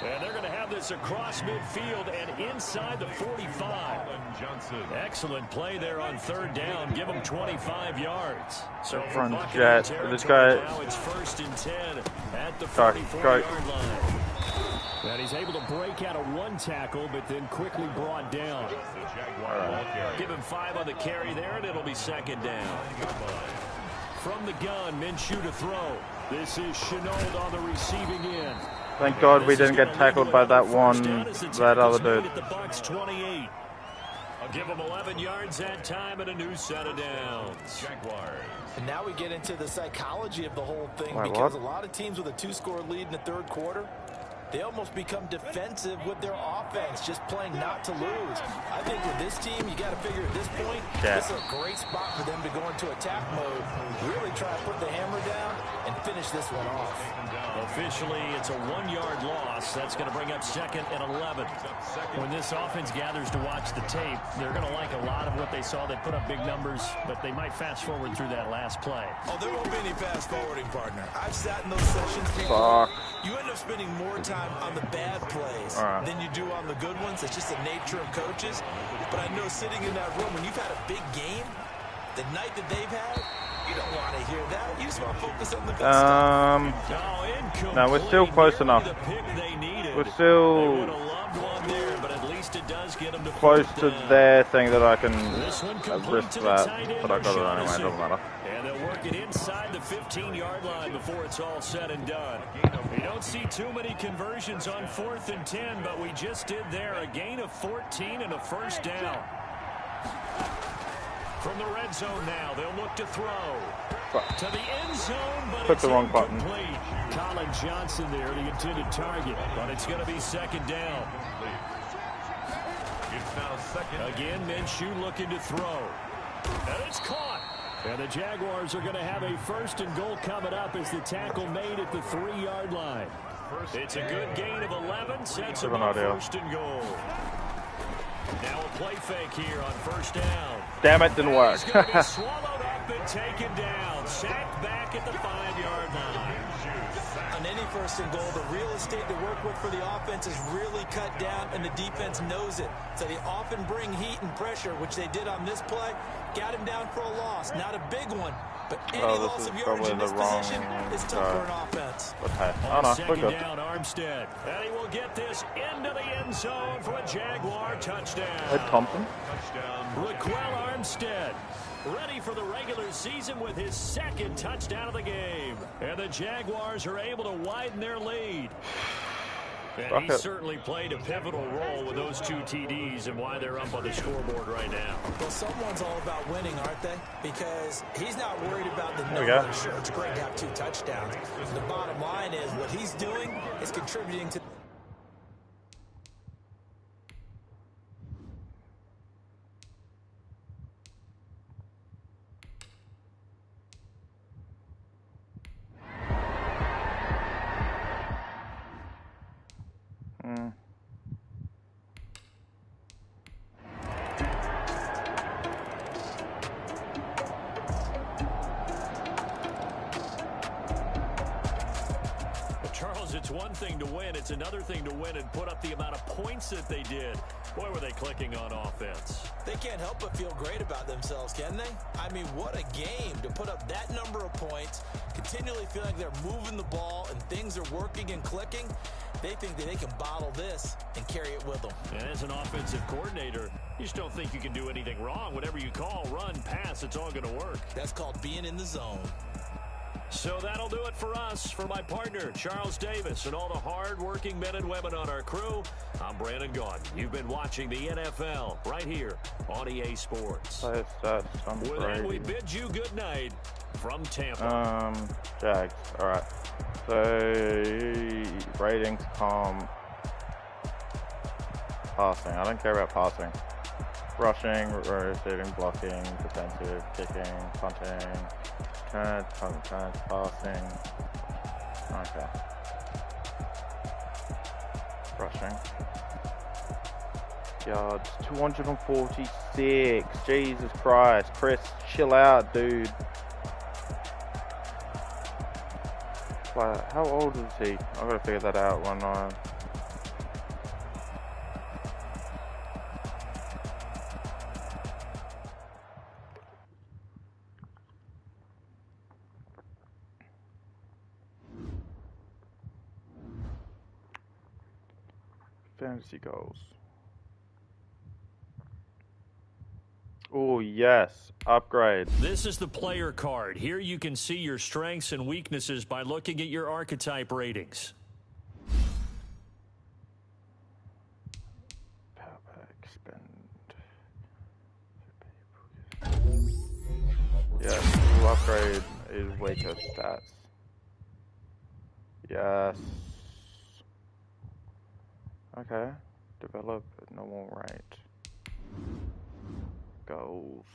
And they're going to have this across midfield and inside the 45. Johnson. Excellent play there on third down. Give him 25 yards. So from Jet, this guy. Now it's 1st and 10 at the 44-yard line. And he's able to break out of one tackle, but then quickly brought down. Give him 5 on the carry there, and it'll be 2nd down. From the gun, Minshew to throw. This is Shenault on the receiving end. Thank God we didn't get tackled by that other dude. The Bucs 28. I'll give him 11 yards that time and a new set of downs. Jaguars. And now we get into the psychology of the whole thing, because a lot of teams with a 2-score lead in the third quarter, they almost become defensive with their offense, just playing not to lose. I think with this team, you got to figure at this point, this is a great spot for them to go into attack mode, really try to put the hammer down and finish this one off. Officially, it's a 1-yard loss. That's going to bring up 2nd and 11. When this offense gathers to watch the tape, they're going to like a lot of what they saw. They put up big numbers, but they might fast forward through that last play. Oh, there won't be any fast forwarding, partner. I've sat in those sessions before. You end up spending more time on the bad plays than you do on the good ones. It's just the nature of coaches. But I know sitting in that room, when you've had a big game, the night that they've had, you don't want to hear that. You just want to focus on the good stuff. No, we're still close enough. We're still close to their thing that I can risk that, but I got it anyway, it doesn't matter. And they'll work it inside the 15-yard line before it's all said and done. We don't see too many conversions on 4th and 10, but we just did there. A gain of 14 and a 1st down. From the red zone now, they'll look to throw. To the end zone, but click the wrong button. Colin Johnson there, the intended target, but it's going to be 2nd down. It's now 2nd. Again, Minshew looking to throw. And it's caught. And the Jaguars are going to have a 1st and goal coming up as the tackle made at the 3-yard line. It's a good gain of 11. Sets them up 1st and goal. Now a play fake here on 1st down. Damn it, didn't work. He's going to be swallowed up and taken down. Sacked back at the 5-yard line. On any 1st and goal, the real estate to work with for the offense is really cut down, and the defense knows it. So they often bring heat and pressure, which they did on this play. Got him down for a loss. Not a big one, but any loss of yardage in this position is tough for an offense. Okay. Oh, no, we're good. Down Armstead, and he will get this into the end zone for a Jaguar touchdown. Ed Thompson. Raquel Armstead, ready for the regular season with his 2nd touchdown of the game. And the Jaguars are able to widen their lead. And he certainly played a pivotal role with those 2 TDs and why they're up on the scoreboard right now. Well, someone's all about winning, aren't they? Because he's not worried about the number. Sure, it's great to have 2 touchdowns. The bottom line is what he's doing is contributing to Charles, it's one thing to win. It's another thing to win and put up the amount of points that they did. Boy, were they clicking on offense. They can't help but feel great about themselves, can they? I mean, what a game to put up that number of points, continually feeling like they're moving the ball and things are working and clicking. They think that they can bottle this and carry it with them. And as an offensive coordinator, you just don't think you can do anything wrong. Whatever you call, run, pass, it's all going to work. That's called being in the zone. So that'll do it for us. For my partner, Charles Davis, and all the hard-working men and women on our crew, I'm Brandon Gaudin. You've been watching the NFL right here on EA Sports. With that, we bid you good night from Tampa. Jags. All right. So ratings, passing. I don't care about passing. Rushing, receiving, blocking, defensive, kicking, punting, turns, passing. Okay. Rushing. Yards, 246. Jesus Christ. Chris, chill out, dude. Wow, how old is he? I've got to figure that out one night. Fantasy goals. Oh, yes. Upgrade. This is the player card. Here you can see your strengths and weaknesses by looking at your archetype ratings. Power back, spend. Yes, new upgrade is weaker stats. Yes. Okay. Develop at normal rate. Goals.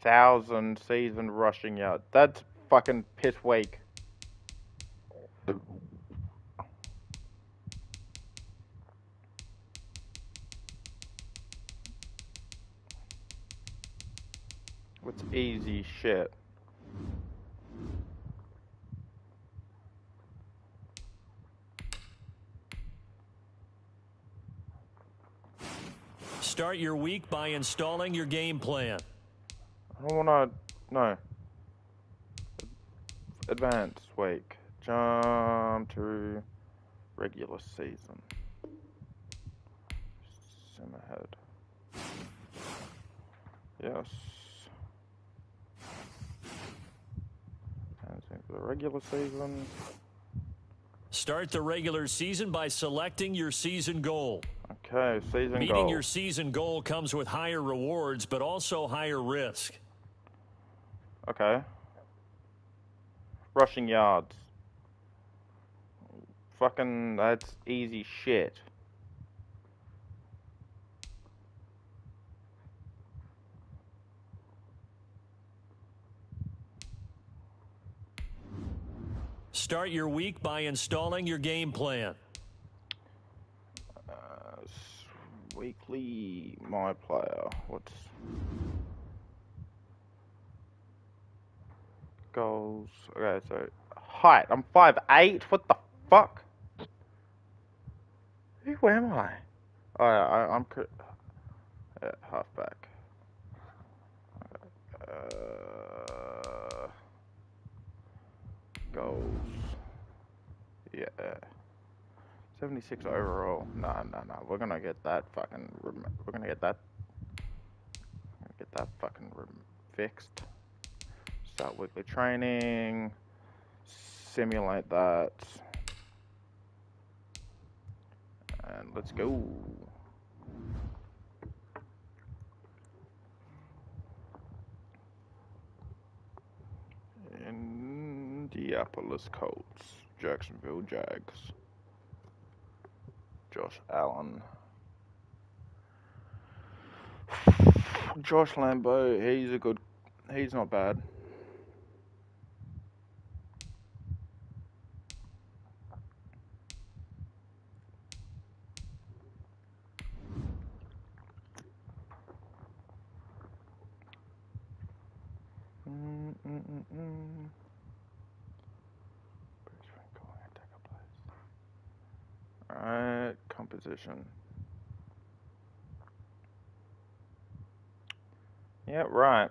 1,000 season rushing yard. That's fucking piss weak. It's easy shit. Start your week by installing your game plan. I don't wanna... No. Advanced week. Jump to regular season. Sim ahead. Yes. And for the regular season. Start the regular season by selecting your season goal. Okay, season goal. Meeting your season goal comes with higher rewards, but also higher risk. Okay. Rushing yards. Fucking, that's easy shit. Start your week by installing your game plan. Weekly, my player. What's goals? Okay, so height. I'm 5'8". What the fuck? Who am I? Oh, yeah, I'm halfback. Goals. Yeah. 76 overall. Nah. We're gonna get that fucking. We're gonna get that. Fucking fixed. Start weekly training. Simulate that. And let's go. Indianapolis Colts. Jacksonville Jags. Josh Allen. Josh Lambeau, he's not bad. position. Yeah, right.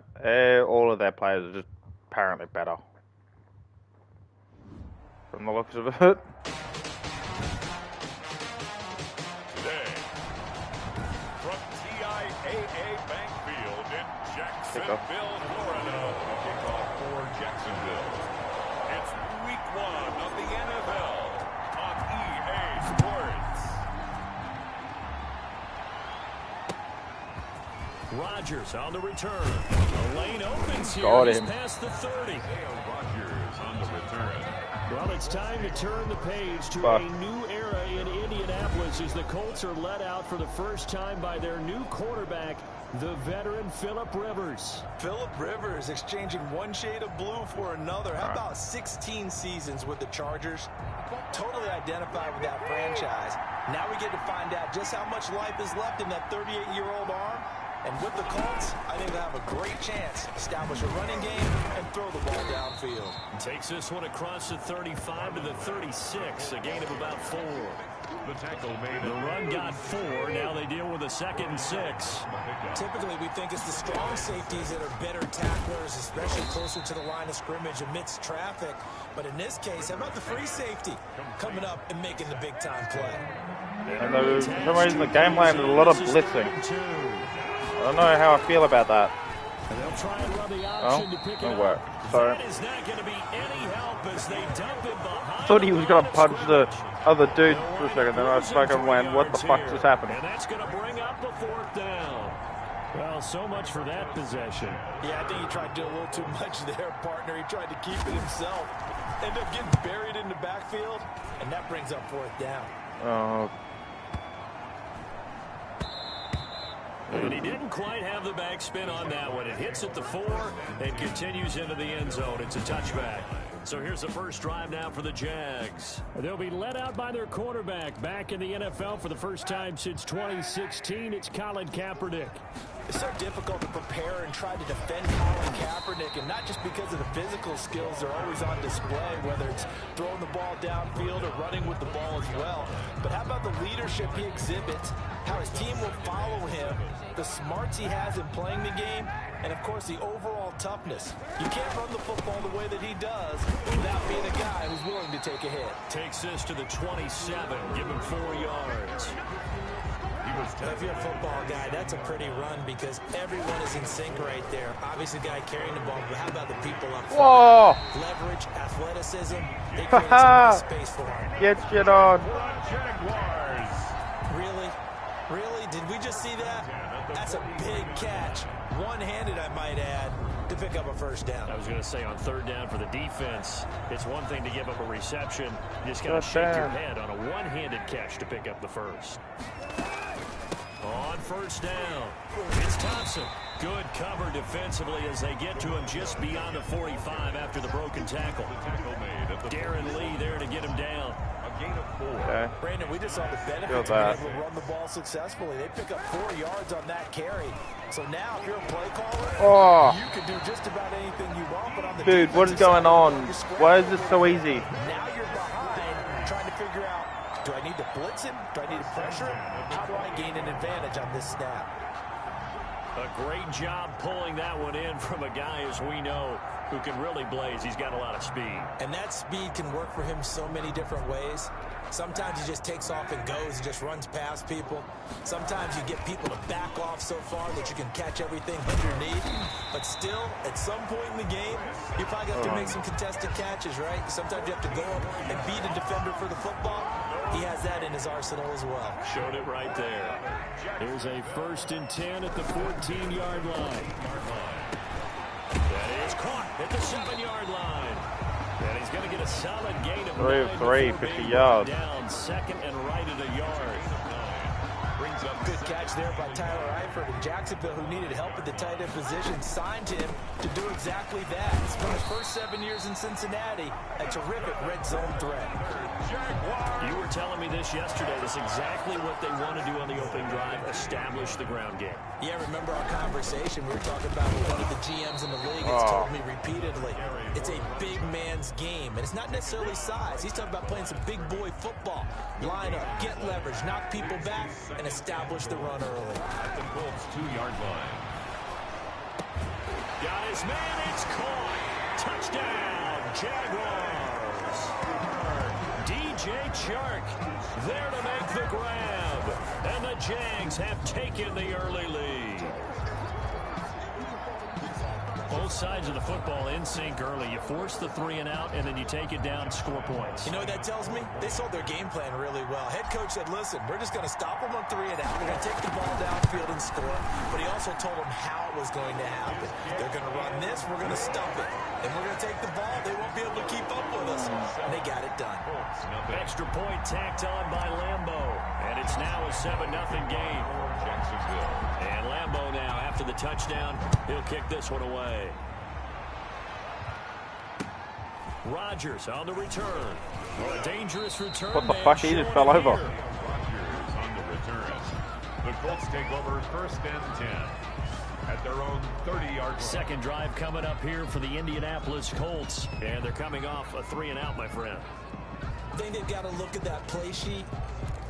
All of their players are just apparently better. From the looks of it. Today, from TIAA Bank Field in Jacksonville, Florida, kickoff for Jacksonville. It's week 1 of the NFL on EA Sports. Rodgers on the return. The lane opens here. Got He's him. past the 30. Rodgers on the return. Well, it's time to turn the page to Fuck. a new era in Indianapolis as the Colts are led out for the first time by their new quarterback, the veteran Phillip Rivers. Phillip Rivers exchanging one shade of blue for another. How about 16 seasons with the Chargers? Totally identified with that franchise. Now we get to find out just how much life is left in that 38-year-old arm. And with the Colts, I think they'll have a great chance to establish a running game and throw the ball downfield. Takes this one across the 35 to the 36, a gain of about 4. The tackle made. The run got 4. Now they deal with a 2nd and 6. Typically, we think it's the strong safeties that are better tacklers, especially closer to the line of scrimmage amidst traffic. But in this case, how about the free safety coming up and making the big-time play? And for some reason the game landed a lot of blitzing. I don't know how I feel about that. And they'll try and run the option to pick it Didn't up. work. Sorry. That is not going to be any help as they dump it behind. Thought he was going to punch the other dude for a second, then I fucking went, what the fuck just happened? And that's going to bring up the 4th down. Well, so much for that possession. Yeah, I think he tried to do a little too much there, partner. He tried to keep it himself. Ended up getting buried in the backfield, and that brings up 4th down. Oh, And he didn't quite have the backspin on that one. It hits at the 4 and continues into the end zone. It's a touchback. So here's the first drive now for the Jags. They'll be led out by their quarterback. Back in the NFL for the first time since 2016, it's Colin Kaepernick. It's so difficult to prepare and try to defend Colin Kaepernick, and not just because of the physical skills they're always on display, whether it's throwing the ball downfield or running with the ball as well. But how about the leadership he exhibits, how his team will follow him, the smarts he has in playing the game, and of course the overall toughness. You can't run the football the way that he does without being a guy who's willing to take a hit. Takes this to the 27, give him 4 yards. If you're a football guy, that's a pretty run because everyone is in sync right there. Obviously, the guy carrying the ball, but how about the people up front? whoa! Leverage, athleticism, they create some nice space for him. Get shit on. Jaguars. Really? Really? Did we just see that? That's a big catch. One-handed, I might add, to pick up a 1st down. I was going to say on 3rd down for the defense, it's one thing to give up a reception. You just got to First shake your down. head on a one-handed catch to pick up the 1st. On 1st down, it's Thompson. Good cover defensively as they get to him just beyond the 45 after the broken tackle. Tackle made at the Darren Lee there to get him down. A gain of 4. Okay. Brandon, we just saw the Feel benefits of that. being able to run the ball successfully. They pick up 4 yards on that carry. So now, if you're a play caller, Oh, you can do just about anything you want. But on the dude, what is defensive going side of the on? ball, you're scrambling. Why is this so easy? Now you're behind, trying to figure out, do I need to blitz him? Do I need to pressure him? How do I gain an advantage on this snap? A great job pulling that one in from a guy, as we know, who can really blaze. He's got a lot of speed. And that speed can work for him so many different ways. Sometimes he just takes off and goes and just runs past people. Sometimes you get people to back off so far that you can catch everything underneath. But still, at some point in the game, you probably have to make some contested catches, right? Sometimes you have to go up and beat a defender for the football. He has that in his arsenal as well. Showed it right there. Here's a 1st and 10 at the 14-yard line. That is caught at the 7-yard line. And he's going to get a solid gain of 3 of 3, 9 before 50 being yards. down 2nd and right at a yard. Brings up good catch there by Tyler Eifert. And Jacksonville, who needed help at the tight end position, signed him to do exactly that. Spent his first 7 years in Cincinnati, a terrific red zone threat. You were telling me this yesterday. That's exactly what they want to do on the opening drive, establish the ground game. Yeah, remember our conversation? We were talking about what one of the GMs in the league has told me repeatedly. It's a big man's game, and it's not necessarily size. He's talking about playing some big boy football. Line up, get leverage, knock people back, and establish the run early. At the Colts 2-yard line. Got his man, it's caught. Touchdown, Jaguars. DJ Chark there to make the grab. And the Jags have taken the early lead. Both sides of the football in sync early. You force the 3 and out, and then you take it down and score points. You know what that tells me? They sold their game plan really well. Head coach said, listen, we're just going to stop them on 3 and out. We're going to take the ball downfield and score. But he also told them how it was going to happen. They're going to run this. We're going to stop it. And we're going to take the ball. They won't be able to keep up with us. And they got it done. Extra point tacked on by Lambo. And it's now a 7-0 game. And Lambo now, after the touchdown, he'll kick this one away. Rodgers on the return. Well, a dangerous return. What the fuck? He just fell over. Rodgers on the return. The Colts take over 1st and 10 at their own 30-yard line. Second drive coming up here for the Indianapolis Colts. And they're coming off a 3 and out, my friend. I think they've got to look at that play sheet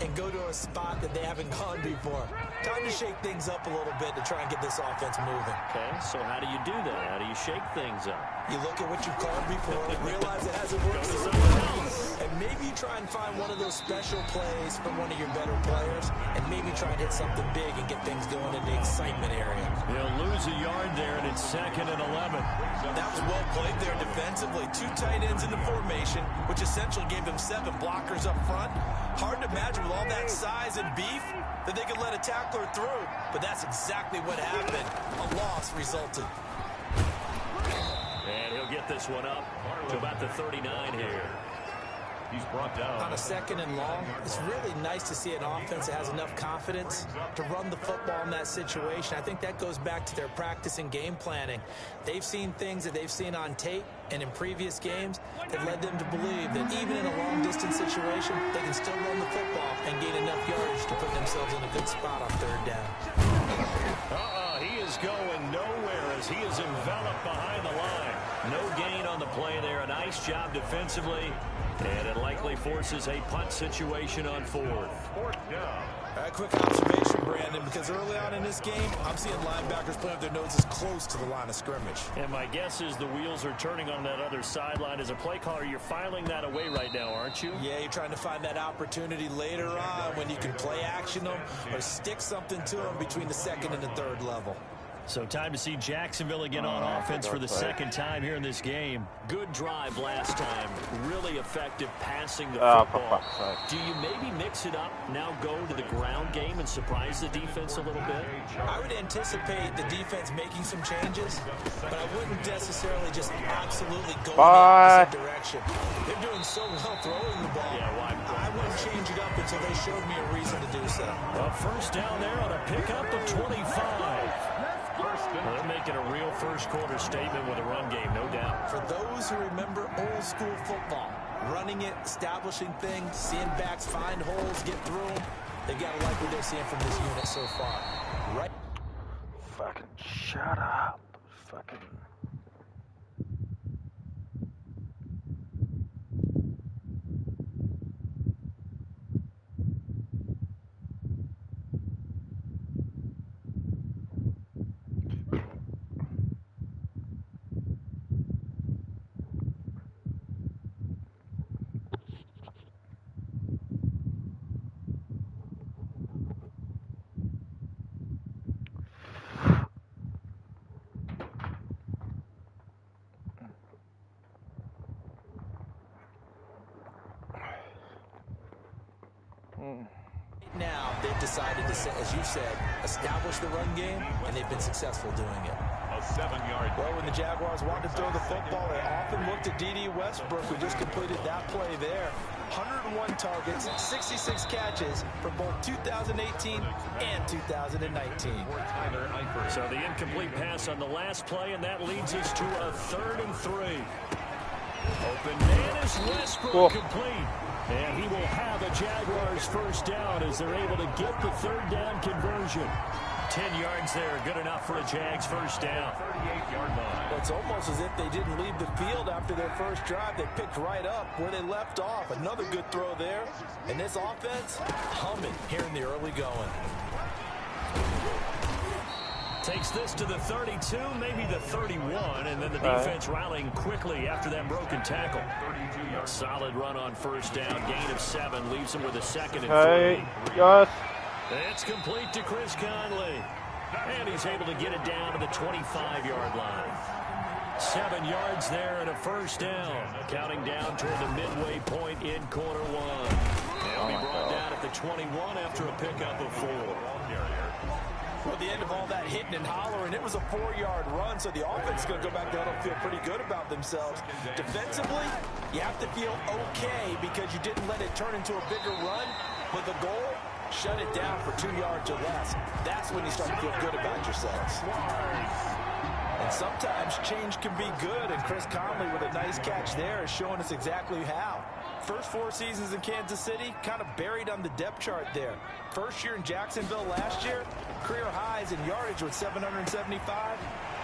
and go to a spot that they haven't gone before. Time to shake things up a little bit to try and get this offense moving. Okay, so how do you do that? How do you shake things up? You look at what you've called before, realize it hasn't worked Go to so something well, else. and maybe you try and find one of those special plays from one of your better players, and maybe try and hit something big and get things going in the excitement area. They'll lose a yard there, and it's 2nd and 11. That was well played there defensively. 2 tight ends in the formation, which essentially gave them 7 blockers up front. Hard to imagine with all that size and beef that they could let a tackler through, but that's exactly what happened. A loss resulted. And he'll get this one up to about the 39 here. He's brought down. On a 2nd and long, it's really nice to see an offense that has enough confidence to run the football in that situation. I think that goes back to their practice and game planning. They've seen things that they've seen on tape and in previous games that led them to believe that even in a long-distance situation, they can still run the football and gain enough yardage to put themselves in a good spot on 3rd down. He is going nowhere as he is enveloped behind the line. No gain on the play there. A nice job defensively. And it likely forces a punt situation on 4th. 4th down. All right, quick observation, Brandon, because early on in this game, I'm seeing linebackers putting up their noses close to the line of scrimmage. And my guess is the wheels are turning on that other sideline. As a play caller, you're filing that away right now, aren't you? Yeah, you're trying to find that opportunity later on when you can play action them or stick something to them between the 2nd and the 3rd level. So time to see Jacksonville again on offense for the 2nd time here in this game. Good drive last time. Really effective passing the football. Do you maybe mix it up, now go to the ground game and surprise the defense a little bit? I would anticipate the defense making some changes, but I wouldn't necessarily just absolutely go in the opposite direction. They're doing so well throwing the ball. Yeah, why? I wouldn't change it up until they showed me a reason to do so. Well, 1st down there on a pickup of 25. They're making a real first-quarter statement with a run game, no doubt. For those who remember old-school football, running it, establishing things, seeing backs find holes, get through them, they've got to like what they're seeing from this unit so far. Right? Fucking shut up. Fucking... Now, they've decided to, as you said, establish the run game, and they've been successful doing it. A 7-yard. Well, when the Jaguars wanted to throw the football, they often looked at D.D. Westbrook, who just completed that play there. 101 targets, 66 catches for both 2018 and 2019. So the incomplete pass on the last play, and that leads us to a 3rd and 3. Open man is Westbrook complete. And he will have a Jaguars first down as they're able to get the third down conversion. 10 yards there, good enough for a Jags first down. 38-yard line. It's almost as if they didn't leave the field after their first drive. They picked right up where they left off. Another good throw there. And this offense, humming here in the early going. Takes this to the 32, maybe the 31, and then the defense rallying quickly after that broken tackle. Solid run on first down, gain of 7, leaves him with a second and 3. Yes. It's complete to Chris Conley, and he's able to get it down to the 25-yard line. 7 yards there and a first down, counting down toward the midway point in quarter 1. He'll be brought down at the 21 after a pickup of 4. At the end of all that hitting and hollering, it was a 4-yard run, so the offense is going to go back down and feel pretty good about themselves. Defensively, you have to feel okay because you didn't let it turn into a bigger run, but the goal, shut it down for 2 yards or less. That's when you start to feel good about yourselves. And sometimes change can be good, and Chris Conley with a nice catch there is showing us exactly how. First 4 seasons in Kansas City, kind of buried on the depth chart there. First year in Jacksonville last year, career highs in yardage with 775.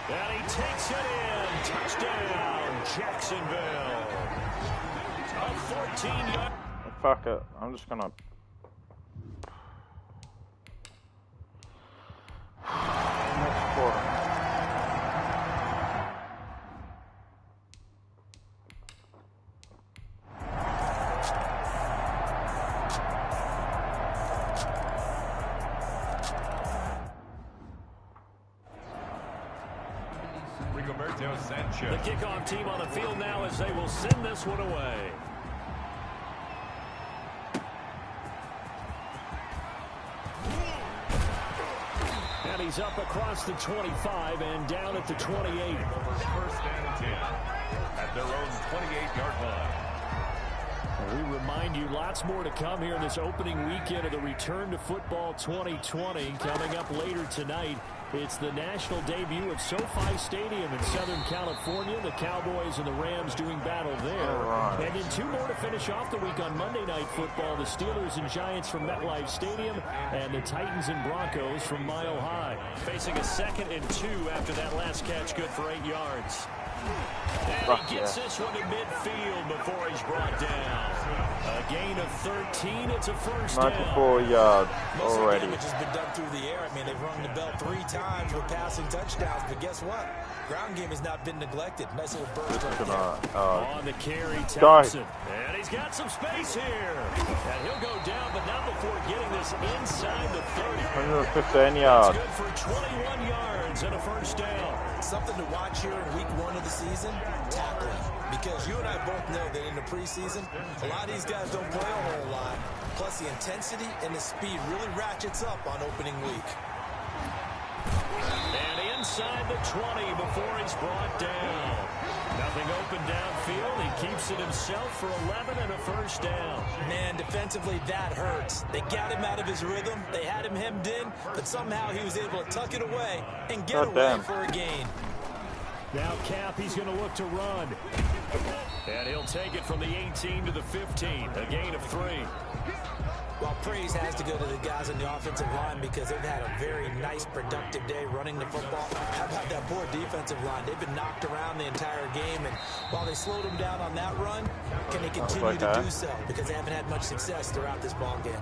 And he takes it in. Touchdown, Jacksonville. A 14-yard. Fuck it. I'm just gonna. Next quarter. The kickoff team on the field now as they will send this one away. And he's up across the 25 and down at the 28. First and 10 at their own 28-yard line. We remind you lots more to come here in this opening weekend of the Return to Football 2020. Coming up later tonight, it's the national debut of SoFi Stadium in Southern California. The Cowboys and the Rams doing battle there. Right. And then 2 more to finish off the week on Monday Night Football. The Steelers and Giants from MetLife Stadium and the Titans and Broncos from Mile High. Facing a 2nd and 2 after that last catch, good for 8 yards. And he gets this one to midfield before he's brought down. A gain of 13. It's a first down. 94 yards Most already. of the damage has been done through the air. I mean, they've rung the bell 3 times with passing touchdowns, but guess what? Ground game has not been neglected. Nice little burst right there. On the carry, Thompson. And he's got some space here. And he'll go down, but not before getting this inside the 30. 115 yards. It's good for 21 yards and a first down. Something to watch here in week 1 of the season, tackling. Because you and I both know that in the preseason, a lot of these guys don't play a whole lot. Plus the intensity and the speed really ratchets up on opening week. And inside the 20 before he's brought down. Nothing open downfield. He keeps it himself for 11 and a first down. Man, defensively, that hurts. They got him out of his rhythm. They had him hemmed in, but somehow he was able to tuck it away and get away for a gain. Now Cap, he's going to look to run. And he'll take it from the 18 to the 15. A gain of 3. Well, praise has to go to the guys on the offensive line because they've had a very nice, productive day running the football. How about that poor defensive line? They've been knocked around the entire game, and while they slowed them down on that run, can they continue to do so? Because they haven't had much success throughout this ball game.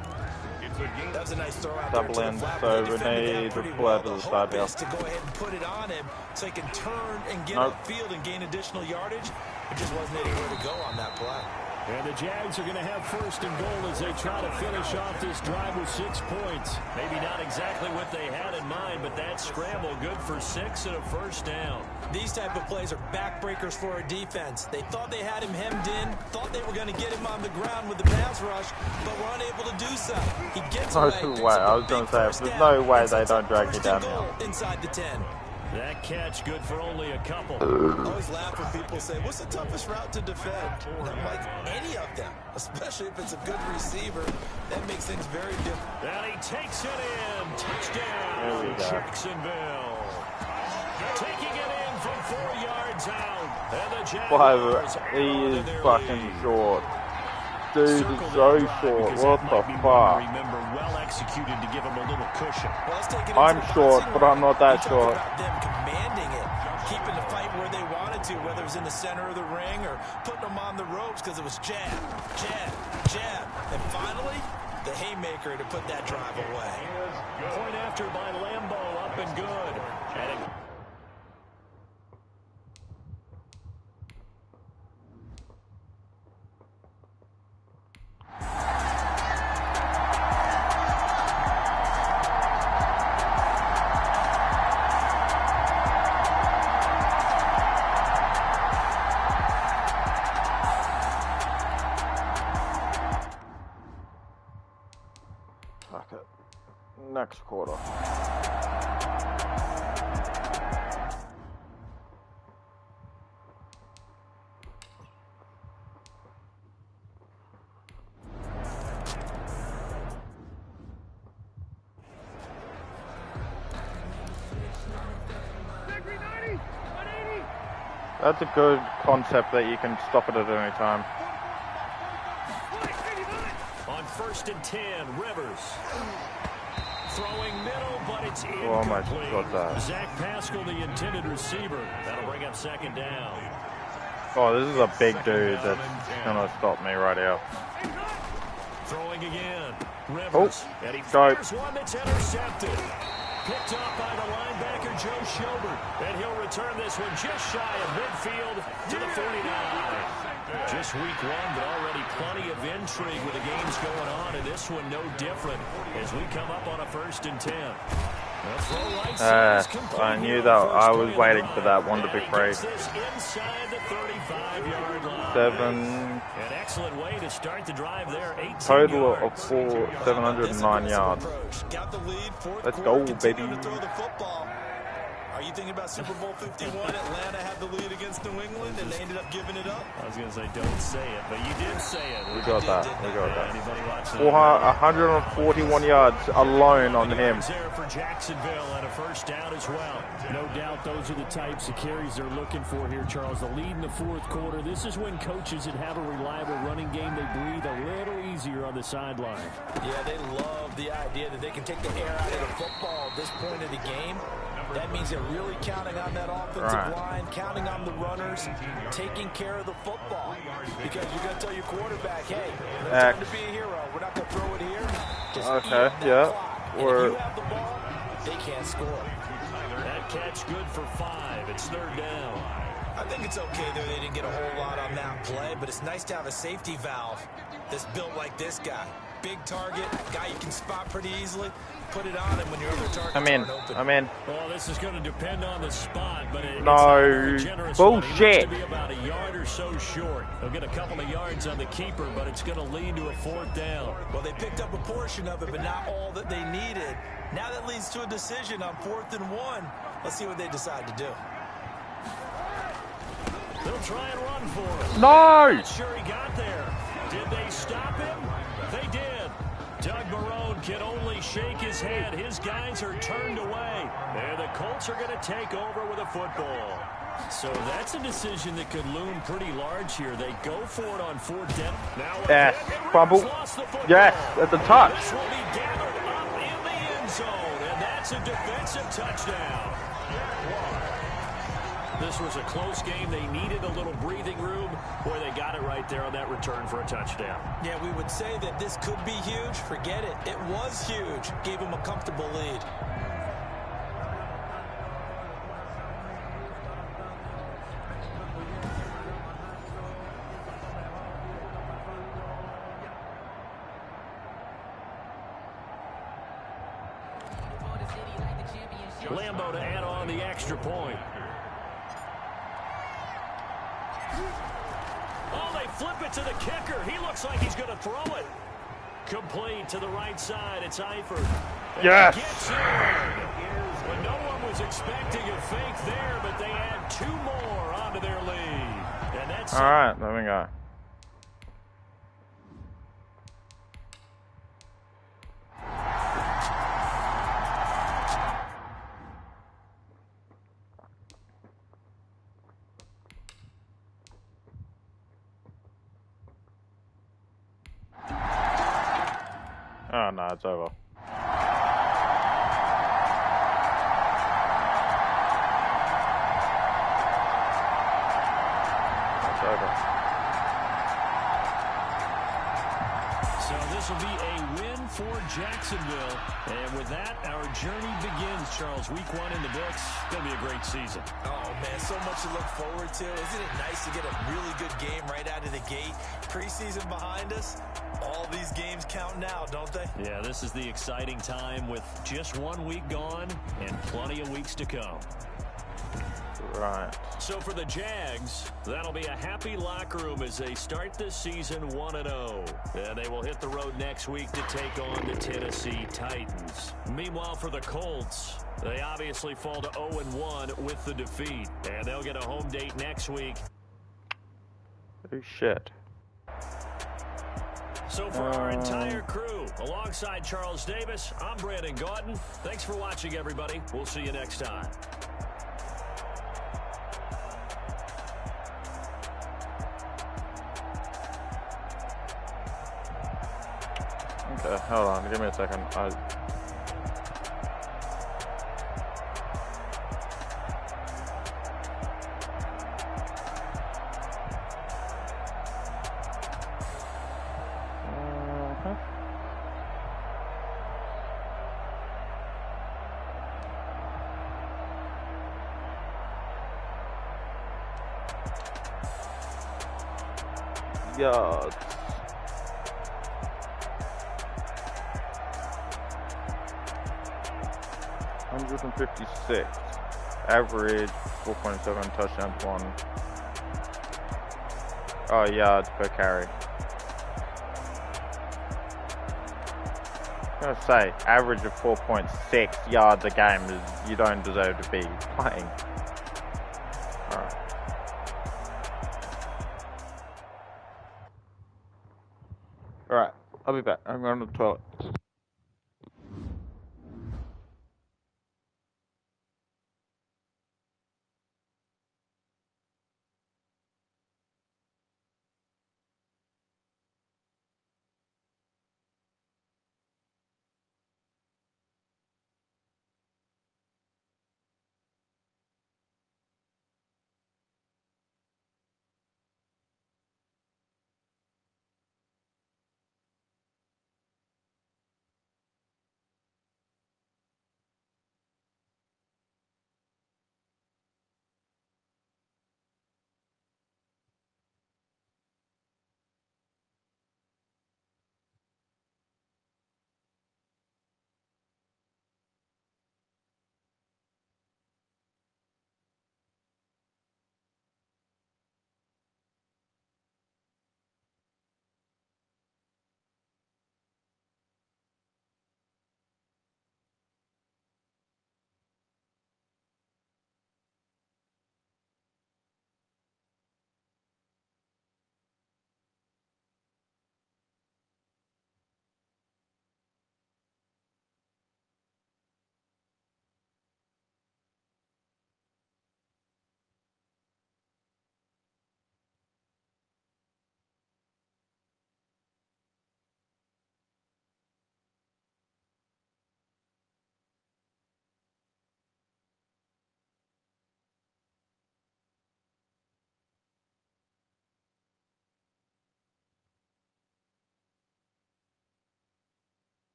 That was a nice throw out there to the flat. So Renee the flat to the side here. To go ahead and put it on him so he can turn and get upfield and gain additional yardage. It just wasn't anywhere to go on that play. And the Jags are going to have first and goal as they try to finish off this drive with 6 points. Maybe not exactly what they had in mind, but that scramble good for 6 and a first down. These type of plays are backbreakers for a defense. They thought they had him hemmed in, thought they were going to get him on the ground with the pass rush, but were unable to do so. He gets away. I was going to say, there's no way they don't drag you down now. Inside the 10. That catch good for only a couple. I always laugh when people say, what's the toughest route to defend? And I'm like, any of them, especially if it's a good receiver. That makes things very different. And he takes it in. Touchdown, Jacksonville. Taking it in from 4 yards out. And the Jaguars He is fucking short. dude is Circle so that drive short. because What that the might be one to fuck? remember, well executed to give him a little cushion. Well, let's take it I'm into the short, boxing but I'm ring. not that You talk short. about them commanding it, keeping the fight where they wanted to, whether it was in the center of the ring or putting them on the ropes because it was jab, jab, jab. And finally, the haymaker to put that drive away. Point after by Lambo, up and good. And it Fuck it. Next quarter. That's a good concept that you can stop it at any time. on 1st and 10, Rivers. Throwing middle, but it's incomplete. Oh my God, Zach Pascal, the intended receiver. That'll bring up 2nd down. Oh, this is a big dude that's gonna stop me right here. Throwing again. Rivers. And he go. fires one that's intercepted. Picked up by the linebacker, Joe Schobert. And he'll return this one just shy of midfield to the 49. Just week one, but already plenty of intrigue with the games going on, and this one no different as we come up on a 1st and 10. I knew that. I was waiting for that one to be free. Inside the 35-yard line. 7. An excellent way to start the drive there. 18 Total yards. of 709 yards. Got the lead, fourth Let's quarter, go, continue baby. to throw the football. Are you thinking about Super Bowl 51? Atlanta had the lead against New England, and they ended up giving it up. I was going to say, don't say it, but you did say it. We got that. We got that. Anybody watching? 141 yards alone on him. There for Jacksonville and a 1st down as well. No doubt those are the types of carries they're looking for here, Charles. The lead in the 4th quarter. This is when coaches that have a reliable running game, they breathe a little easier on the sideline. Yeah, they love the idea that they can take the air out of the football at this point of the game. That means they're really counting on that offensive line, counting on the runners, taking care of the football. Because you're going to tell your quarterback, hey, no time to be a hero. We're not going to throw it here. Just eat that clock. And if you have the ball, they can't score. That catch good for 5. It's 3rd down. I think it's okay there. They didn't get a whole lot on that play, but it's nice to have a safety valve that's built like this guy. Big target, guy you can spot pretty easily. Put it on him when your other targets aren't open. I'm in. Well, this is going to depend on the spot, but it's No. Bullshit. to be about a yard or so short. They'll get a couple of yards on the keeper, but it's going to lead to a 4th down. Well, they picked up a portion of it, but not all that they needed. Now that leads to a decision on 4th and 1. Let's see what they decide to do. They'll try and run for him. No! Not sure he got there. Did they stop him? They did. Doug Marrone can only shake his head. His guys are turned away. And the Colts are going to take over with a football. So that's a decision that could loom pretty large here. They go for it on 4th down. Yes, fumble. Yes, at the touch. This will be gathered up in the end zone, and that's a defensive touchdown. This was a close game. They needed a little breathing room where they got it right there on that return for a touchdown. Yeah, we would say that this could be huge. Forget it. It was huge. Gave them a comfortable lead. Lambo to add on the extra point. Oh, they flip it to the kicker. He looks like he's going to throw it. Complete to the right side. It's Eifert. Yes. Gets in. Well, no one was expecting a fake there, but they add 2 more onto their lead. And that's all right. There we go. Oh no, it's over. It's over. So this will be a win for Jacksonville. And with that, our journey begins, Charles. Week 1 in the books. Going to be a great season. Oh, man, so much to look forward to. Isn't it nice to get a really good game right out of the gate? Preseason behind us. All these games count now, don't they? Yeah, this is the exciting time with just 1 week gone and plenty of weeks to come. Right. So for the Jags, that'll be a happy locker room as they start this season 1-0. And they will hit the road next week to take on the Tennessee Titans. Meanwhile, for the Colts, they obviously fall to 0-1 with the defeat. And they'll get a home date next week. Oh, shit. So for our entire crew, alongside Charles Davis, I'm Brandon Gaudin. Thanks for watching, everybody. We'll see you next time. Okay, hold on. Give me a second. Yards. $156. Average 4.7 touchdowns, 1. Oh, yards per carry. I was gonna say, average of 4.6 yards a game is you don't deserve to be playing. Alright. Alright, I'll be back. I'm going to the toilet.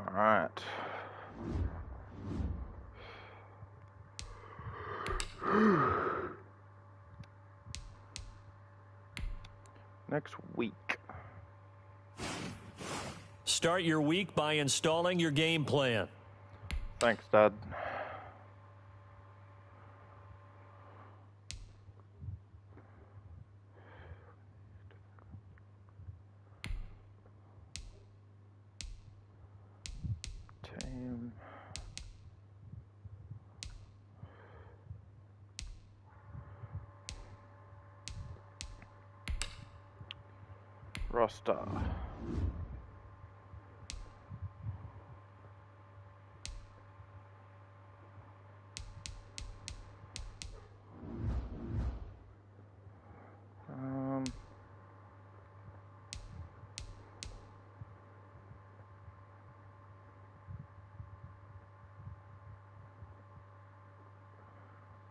Alright. Next week. Start your week by installing your game plan. Thanks, Dad. Team. Roster.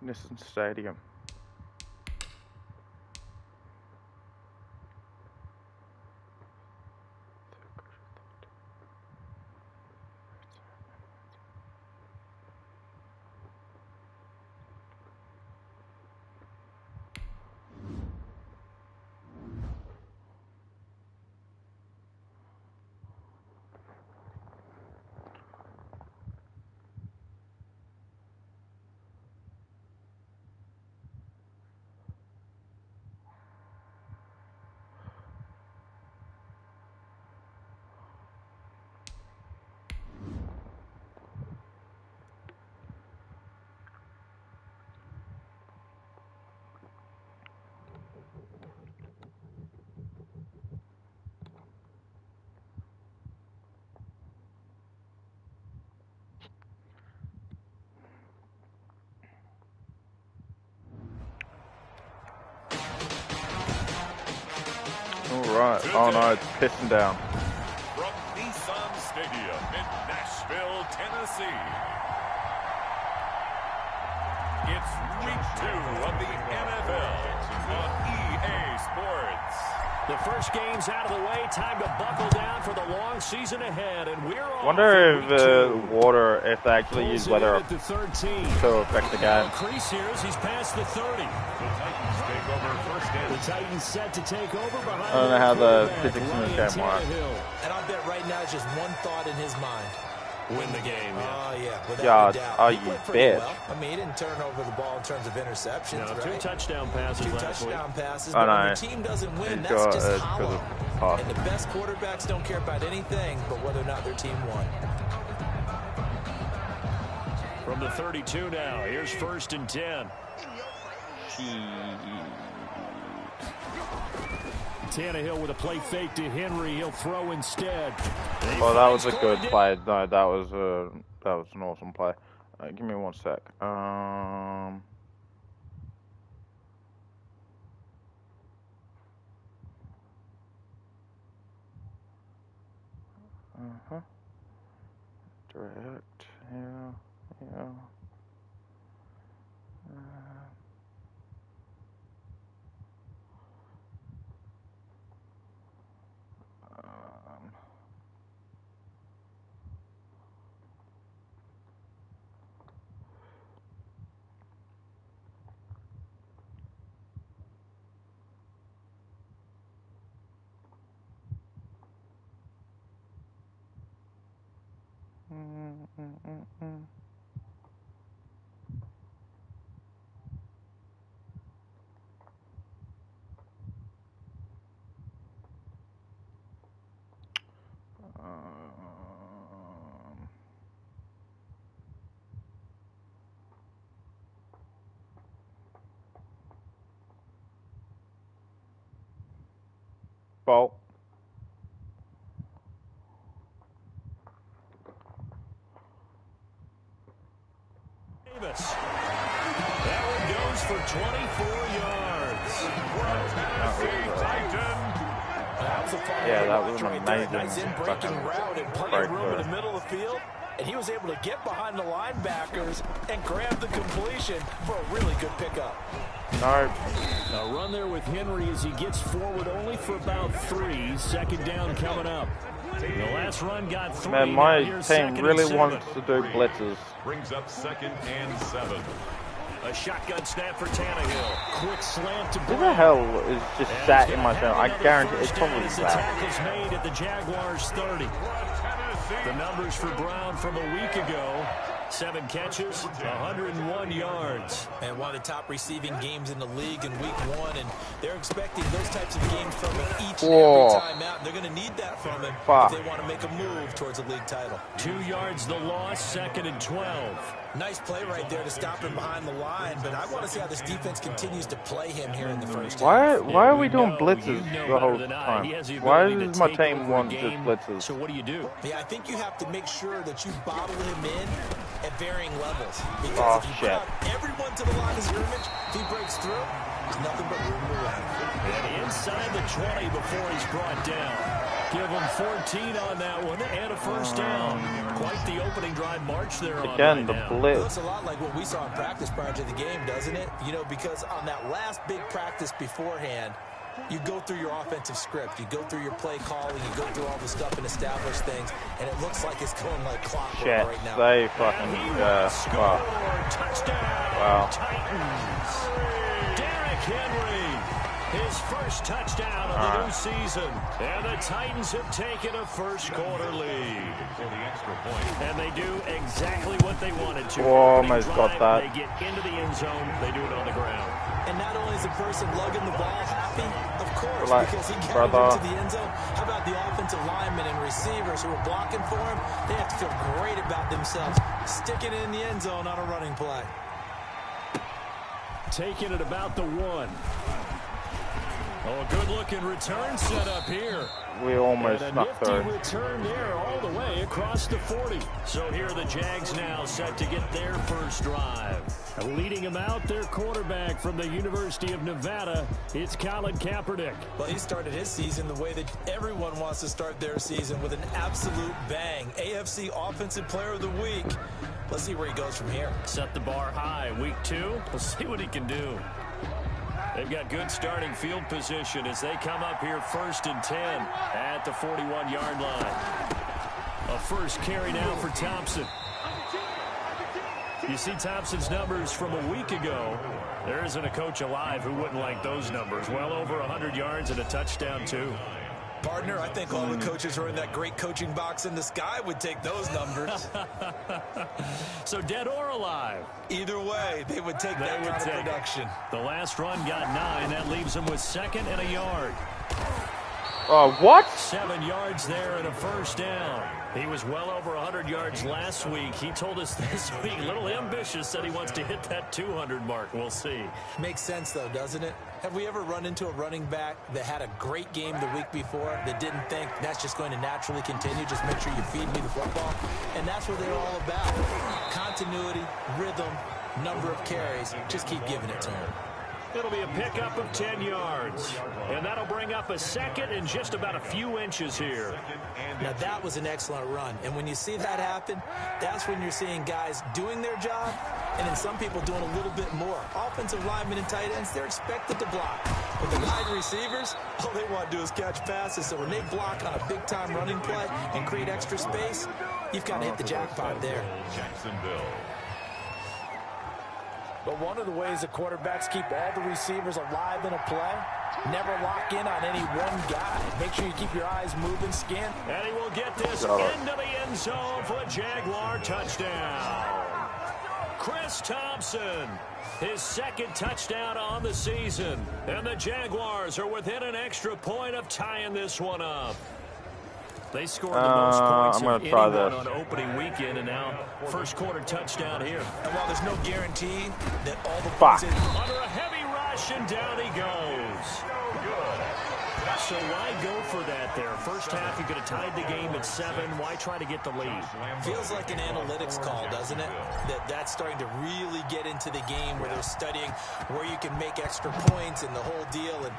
Nissan Stadium. Alright, oh no, it's pissing down. From Nissan Stadium in Nashville, Tennessee. It's week 2 of the NFL on EA Sports. The first game's out of the way. Time to buckle down for the long season ahead, and we're on. Wonder if water, if they actually use weather to affect the game. Crease here as he's past the 30. The Titans take over first and The Titans set to take over behind. I don't know how the physics in this game work. And I bet right now it's just one thought in his mind. Win the game. Oh, yeah, without Yeah, a doubt. oh, He you played pretty bitch. well. I mean, he didn't turn over the ball in terms of interceptions, No, right? 2 touchdown passes Two last week. touchdown passes, I but when know. your team doesn't win, He's that's got just it 'cause hollow. of pass. And the best quarterbacks don't care about anything but whether or not their team won. From the 32 now, here's 1st and 10. Tannehill with a play fake to Henry. He'll throw instead. Well, that was a good play. No, that was an awesome play. Give me 1 sec. Direct. Yeah. Ball. Davis. That one goes for 24 yards. Tennessee Titan. That was a fun Yeah, that watch was an right there. amazing Nice in-breaking fucking route and plenty break of room there. in the middle of the field. And he was able to get behind the linebackers and grab the completion for a really good pickup. No. A run there with Henry as he gets forward only for about 3. 2nd down coming up. The last run got 3. Man, Now my here's team second and really 7. wants to do blitzes. Brings up 2nd and 7. A shotgun snap for Tannehill. Quick slant to Who the Brown. hell is just And sat he's in gonna my have channel? I another guarantee it's first down probably as the that. tackle's made at the Jaguars 30. The numbers for Brown from a week ago. 7 catches, 101 yards. And one of the top receiving games in the league in week 1, and they're expecting those types of games from him each and every time out. They're going to need that from him if they want to make a move towards a league title. 2 yards the loss, 2nd and 12. Nice play right there to stop him behind the line, but I want to see how this defense continues to play him here in the first half. Why are we doing know, blitzes you know the whole better than I. time? He has the Why ability does to my take team over a want just game. blitzes? So what do you do? Yeah, I think you have to make sure that you bottle him in at varying levels. Because Oh, if you shit. put everyone to the line of scrimmage, if he breaks through, there's nothing but room to run. And inside the 20 before he's brought down. Give him 14 on that one and a first down. Quite the opening drive march there on Again, right the now. It blitz. looks a lot like what we saw in practice prior to the game, doesn't it? You know, because on that last big practice beforehand, you go through your offensive script. You go through your play calling. You go through all the stuff and establish things. And it looks like it's going like clockwork Shit, right now. they fucking, And he will score. wow. Touchdown, Wow. Titans. Derrick Henry, his first touchdown of the new season. And the Titans have taken a first quarter lead. For the extra point. And they do exactly what they wanted to. Oh, Opening almost got drive, that. They get into the end zone. They do it on the ground. And not only is the person lugging the ball happy, of course, Relax, because he got brother. into the end zone. How about the offensive linemen and receivers who are blocking for him? They have to feel great about themselves, sticking it in the end zone on a running play. Taking it about the 1. Oh, a good-looking return set up here. We almost And a snuck nifty through. return there all the way across the 40. So here are the Jags now set to get their first drive. And leading them out, their quarterback from the University of Nevada, it's Colin Kaepernick. Well, he started his season the way that everyone wants to start their season, with an absolute bang. AFC Offensive Player of the Week. Let's see where he goes from here. Set the bar high. Week 2, we'll see what he can do. They've got good starting field position as they come up here 1st and 10 at the 41-yard line. A first carry now for Thompson. You see Thompson's numbers from a week ago. There isn't a coach alive who wouldn't like those numbers. Well over 100 yards and a touchdown, too. Partner, I think all the coaches who are in that great coaching box in the sky would take those numbers. So dead or alive? Either way, they would take that kind of production. The last run got 9. That leaves them with 2nd and a yard. What? 7 yards there and a first down. He was well over 100 yards last week. He told us this week, a little ambitious, said he wants to hit that 200 mark. We'll see. Makes sense, though, doesn't it? Have we ever run into a running back that had a great game the week before that didn't think that's just going to naturally continue? Just make sure you feed me the football. And that's what they're all about. Continuity, rhythm, number of carries. Just keep giving it to him. It'll be a pickup of 10 yards. And that'll bring up a 2nd and just about a few inches here. Now, that was an excellent run. And when you see that happen, that's when you're seeing guys doing their job and then some people doing a little bit more. Offensive linemen and tight ends, they're expected to block. But the wide receivers, all they want to do is catch passes. So when they block on a big-time running play and create extra space, you've got to hit the jackpot there. Jacksonville. But one of the ways the quarterbacks keep all the receivers alive in a play, never lock in on any one guy. Make sure you keep your eyes moving, scan. And he will get this into the end zone for a Jaguar touchdown. Chris Thompson, his 2nd touchdown on the season. And the Jaguars are within an extra point of tying this one up. They scored the most points I'm gonna of try anyone this. on opening weekend, and now first quarter touchdown here. And while there's no guarantee that all the Fuck. points in Under a heavy rush, and down he goes. So why go for that there? First half, you could have tied the game at 7. Why try to get the lead? feels like an analytics call, doesn't it? That's starting to really get into the game where they're studying where you can make extra points and the whole deal and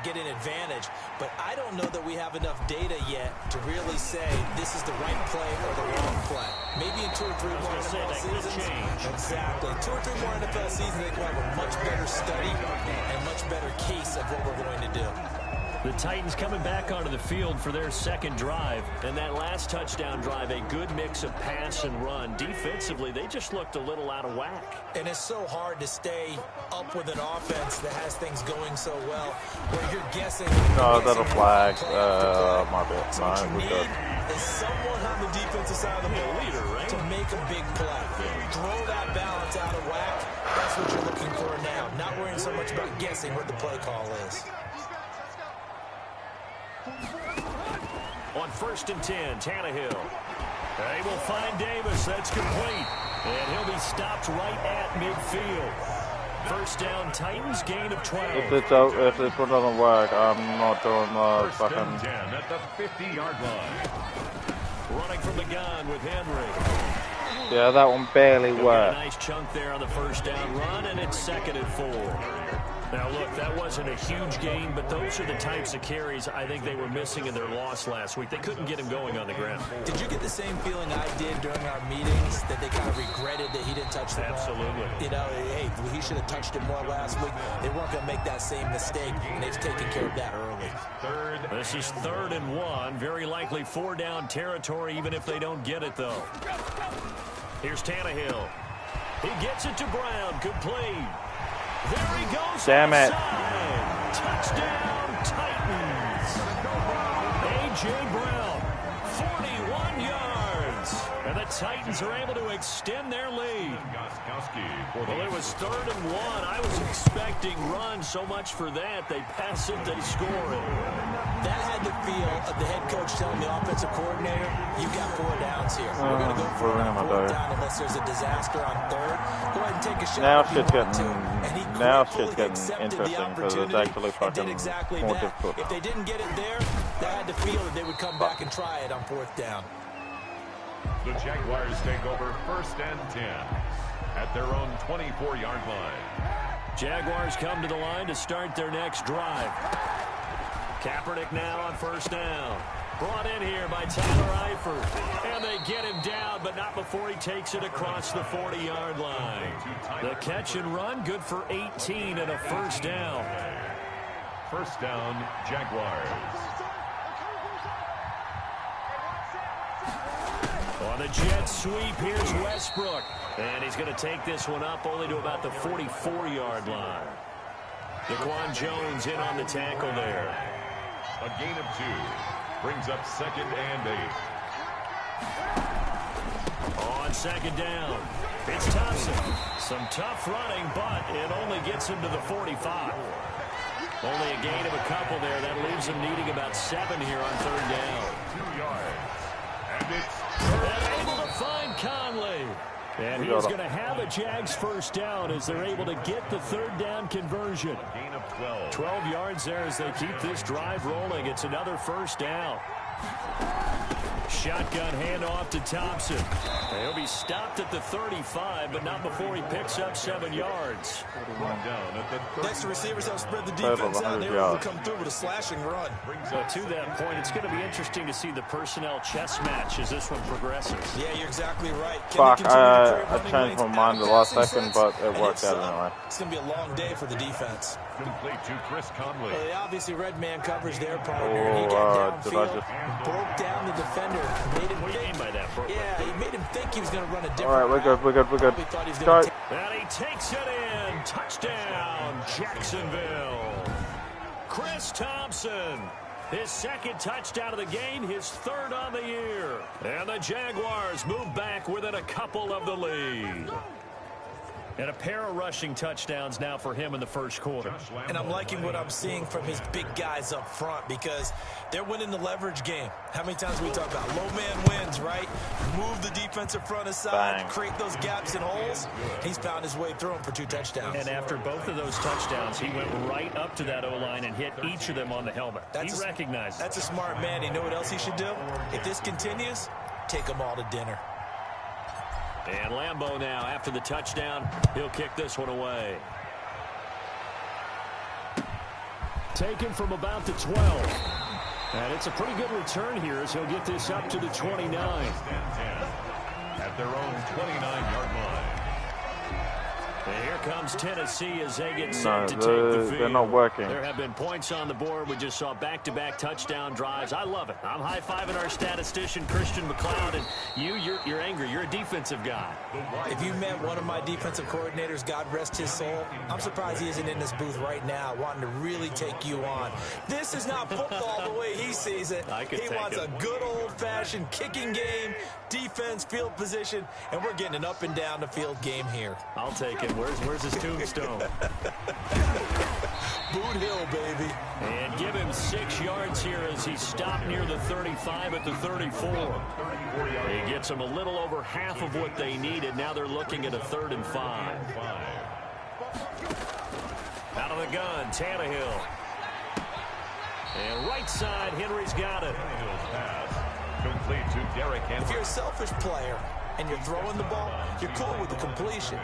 get an advantage. But I don't know that we have enough data yet to really say this is the right play or the wrong play. Maybe in 2 or 3 more NFL seasons. Exactly. 2 or 3 more NFL seasons, they will have a much better study and much better case of what we're going to do. The Titans coming back onto the field for their second drive. And that last touchdown drive, a good mix of pass and run. Defensively, they just looked a little out of whack. And it's so hard to stay up with an offense that has things going so well, where you're guessing. No, that'll flag. My bad. So what No, you we're good. need is someone on the defensive side of the ball leader, right? to make a big play. Throw that balance out of whack. That's what you're looking for now. Not worrying so much about guessing what the play call is. On 1st and 10, Tannehill. They will find Davis. That's complete. And he'll be stopped right at midfield. First down, Titans, gain of 12. If this doesn't work, I'm not doing the First and fucking... 10 at the 50-yard line. Running from the gun with Henry. Yeah, that one barely He'll get a worked. nice chunk there on the first down run, and it's 2nd and 4. Now, look, that wasn't a huge gain, but those are the types of carries I think they were missing in their loss last week. They couldn't get him going on the ground. Did you get the same feeling I did during our meetings, that they kind of regretted that he didn't touch the ball? Absolutely. You know, hey, he should have touched it more last week. They weren't going to make that same mistake, and they've taken care of that early. This is 3rd and 1. Very likely 4-down territory, even if they don't get it, though. Here's Tannehill. He gets it to Brown. Complete. There he goes. Damn it. Outside. Touchdown, Titans. A.J. Brown, 41 yards. And the Titans are able to extend their lead. Well, it was 3rd and 1. I was expecting run so much for that. They pass it, they score it. That had the feel of the head coach telling the offensive coordinator, you got 4 downs here. We're going to go for it on 4th down unless there's a disaster on 3rd. Go ahead and take a shot. Now if you shit's want getting, to. And he now quickly shit's getting accepted the interesting because it's opportunity actually and fucking did exactly more that. difficult. If they didn't get it there, they had the feel that they would come back and try it on 4th down. The Jaguars take over 1st and 10 at their own 24-yard line. Jaguars come to the line to start their next drive. Kaepernick now on 1st down. Brought in here by Tyler Eifert. And they get him down, but not before he takes it across the 40-yard line. The catch and run, good for 18 and a 1st down. 1st down, Jaguars. On the jet sweep, here's Westbrook. And he's going to take this one up only to about the 44-yard line. Daquan Jones in on the tackle there. A gain of 2 brings up 2nd and 8. On 2nd down, it's Thompson. Some tough running, but it only gets him to the 45. Only a gain of a couple there. That leaves him needing about 7 here on 3rd down. 2 yards. And it's Able to find Conley. And he's going to have a Jags 1st down as they're able to get the 3rd down conversion. gain of 12. 12 yards there as they keep this drive rolling. It's another 1st down. Shotgun handoff to Thompson. He'll be stopped at the 35, but not before he picks up 7 yards. Brought down at the 30. Next, the receivers help spread the Total defense out. 100 They were able yards. to come through with a slashing run. So to that point, it's going to be interesting to see the personnel chess match as this one progresses. Yeah, you're exactly right. Can Fuck, they continue to I create running changed my lanes mind out the of last passing second, sets? but it And worked if out so, anyway. It's going to be a long day for the defense. Complete to Chris Conley. Well, they obviously red man coverage their partner. He Oh, got did I downfield, just... broke down the defender, made him What do you mean think. by that, Brooklyn? Yeah, he made him think he was going to run a different Alright, we're good, we're good, we're good. Probably thought he was Go. going to And he takes it in. Touchdown, Jacksonville. Chris Thompson. His 2nd touchdown of the game, his 3rd on the year. And the Jaguars move back within a couple of the lead. And a pair of rushing touchdowns now for him in the 1st quarter. And I'm liking what I'm seeing from his big guys up front because they're winning the leverage game. How many times we talk about low man wins, right? Move the defensive front aside, Bang. create those gaps and holes. He's found his way through them for 2 touchdowns. And after both of those touchdowns, he went right up to that O-line and hit each of them on the helmet. He recognized it. That's a smart man. You know what else he should do? If this continues, take them all to dinner. And Lambeau now, after the touchdown, he'll kick this one away. Taken from about the 12. And it's a pretty good return here as he'll get this up to the 29. 1st and 10 at their own 29-yard line. And here comes Tennessee as they get set to take the field. They're not working. There have been points on the board. We just saw back-to-back touchdown drives. I love it. I'm high-fiving our statistician, Christian McLeod, and you're angry. You're a defensive guy. If you met one of my defensive coordinators, God rest his soul, I'm surprised he isn't in this booth right now wanting to really take you on. This is not football the way he sees it. He wants a good old-fashioned kicking game, defense, field position, and we're getting an up-and-down-the-field game here. I'll take it. Where's his tombstone? Boot Hill, baby. And give him 6 yards here as he stopped near the 35 at the 34. He gets them a little over half of what they needed. Now they're looking at a 3rd and 5. Out of the gun, Tannehill. And right side, Henry's got it. Complete to Derrick Henry. If you're a selfish player and you're throwing the ball, you're cool with the completion.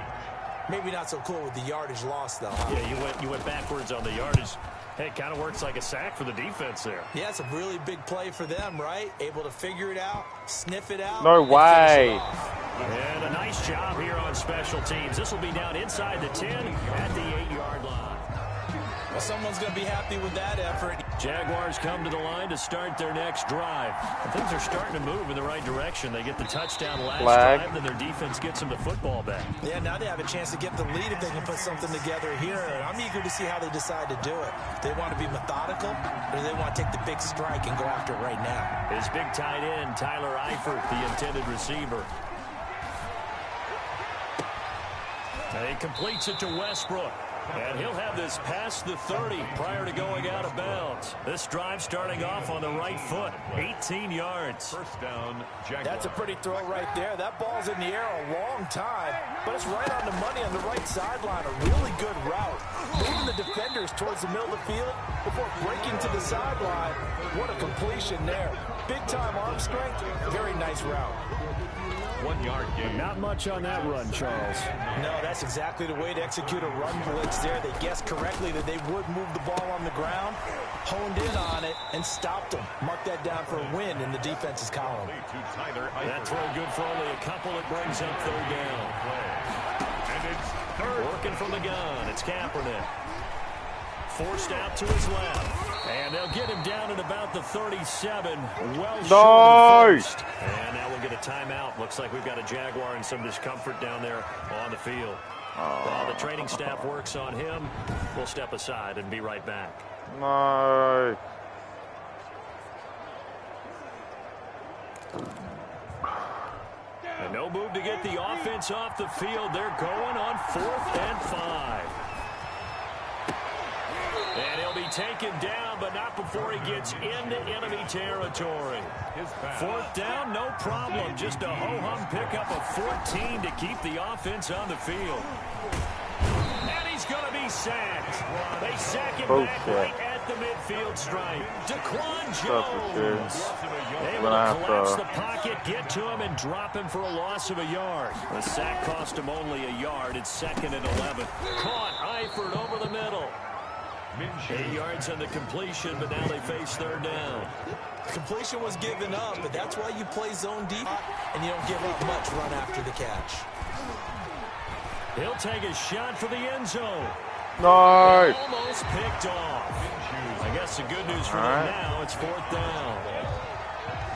Maybe not so cool with the yardage loss, though. Huh? Yeah, you went backwards on the yardage. Hey, it kind of works like a sack for the defense there. Yeah, it's a really big play for them, right? Able to figure it out, sniff it out. No way. And a nice job here on special teams. This will be down inside the 10 at the 8-yard line. Well, someone's going to be happy with that effort. Jaguars come to the line to start their next drive. And things are starting to move in the right direction. They get the touchdown last drive, then their defense gets them the football back. Yeah, now they have a chance to get the lead if they can put something together here. I'm eager to see how they decide to do it. Do they want to be methodical, or do they want to take the big strike and go after it right now? His big tight end, Tyler Eifert, the intended receiver. And he completes it to Westbrook. And he'll have this past the 30 prior to going out of bounds. This drive starting off on the right foot. 18 yards. First down, Jaguars. That's a pretty throw right there. That ball's in the air a long time, but it's right on the money on the right sideline. A really good route. Moving the defenders towards the middle of the field before breaking to the sideline. What a completion there. Big-time arm strength. Very nice route. 1 yard gain. Not much on that run, Charles. No, that's exactly the way to execute a run blitz there. They guessed correctly that they would move the ball on the ground, honed in on it, and stopped them. Mark that down for a win in the defense's column. That throw good for only a couple. It brings up 3rd down. And it's 3rd. Working from the gun. It's Kaepernick. Forced out to his left. And they'll get him down at about the 37. Well short of the first. And now we'll get a timeout. Looks like we've got a Jaguar in some discomfort down there on the field. While the training staff works on him, we'll step aside and be right back. No. And no move to get the offense off the field. They're going on 4th and 5. And he'll be taken down, but not before he gets into enemy territory. 4th down, no problem. Just a ho-hum pickup of 14 to keep the offense on the field. And he's going to be sacked. They sack him back right at the midfield stripe. Daquan Jones able to collapse the pocket, get to him, and drop him for a loss of a yard. The sack cost him only a yard. It's 2nd and 11. Caught Eifert over the middle. 8 yards on the completion, but now they face 3rd down. Completion was given up, but that's why you play zone deep, and you don't give up much run after the catch. He'll take a shot for the end zone. No. Almost picked off. I guess the good news for them now, it's 4th down.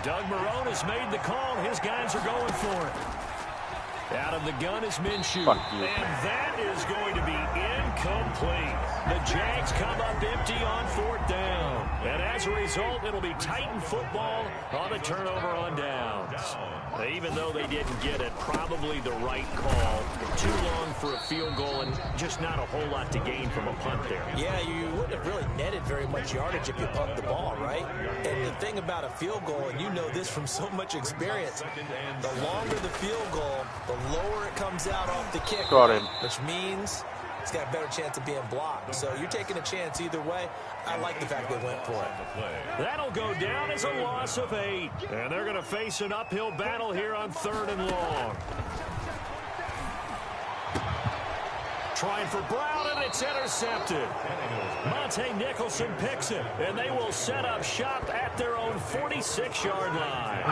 Doug Marrone has made the call. His guys are going for it. Out of the gun is Minshew. And that is going to be incomplete. The Jags come up empty on 4th down. And as a result, it'll be Titan football on the turnover on downs. Even though they didn't get it, probably the right call. Too long for a field goal and just not a whole lot to gain from a punt there. Yeah, you wouldn't have really netted very much yardage if you pumped the ball, right? And the thing about a field goal, and you know this from so much experience, the longer the field goal, the lower it comes out off the kick, which means it's got a better chance of being blocked. So you're taking a chance either way. I like the fact they went for it. That'll go down as a loss of 8. And they're going to face an uphill battle here on 3rd and long. Trying for Brown, and it's intercepted. Monte Nicholson picks it, and they will set up shop at their own 46-yard line.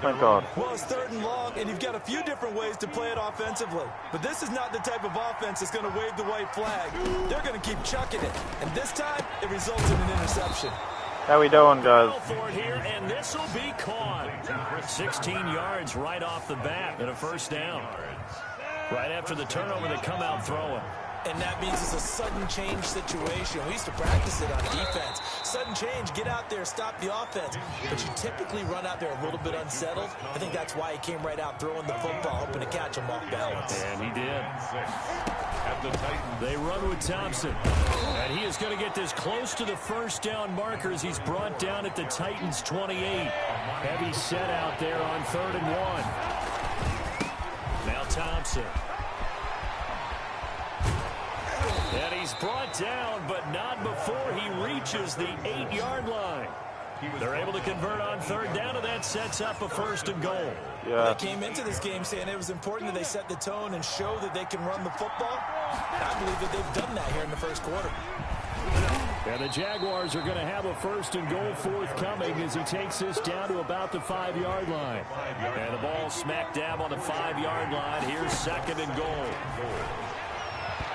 Thank God. Well, it's 3rd and long, and you've got a few different ways to play it offensively. But this is not the type of offense that's going to wave the white flag. They're going to keep chucking it. And this time, it results in an interception. How we doing, guys? For it here, and this will be caught. 16 yards right off the bat and a first down. Right after the turnover, they come out throwing. And that means it's a sudden change situation. We used to practice it on defense. Sudden change, get out there, stop the offense. But you typically run out there a little bit unsettled. I think that's why he came right out throwing the football, hoping to catch him off balance. And he did. They run with Thompson. And he is going to get this close to the first down marker as he's brought down at the Titans' 28. Heavy set out there on 3rd and 1. Now Thompson. And he's brought down, but not before he reaches the 8-yard line. They're able to convert on 3rd down, and that sets up a 1st and goal. Yeah. They came into this game saying it was important that they set the tone and show that they can run the football. I believe that they've done that here in the first quarter. And the Jaguars are going to have a 1st and goal forthcoming as he takes this down to about the 5-yard line. And the ball smack dab on the 5-yard line. Here's 2nd and goal.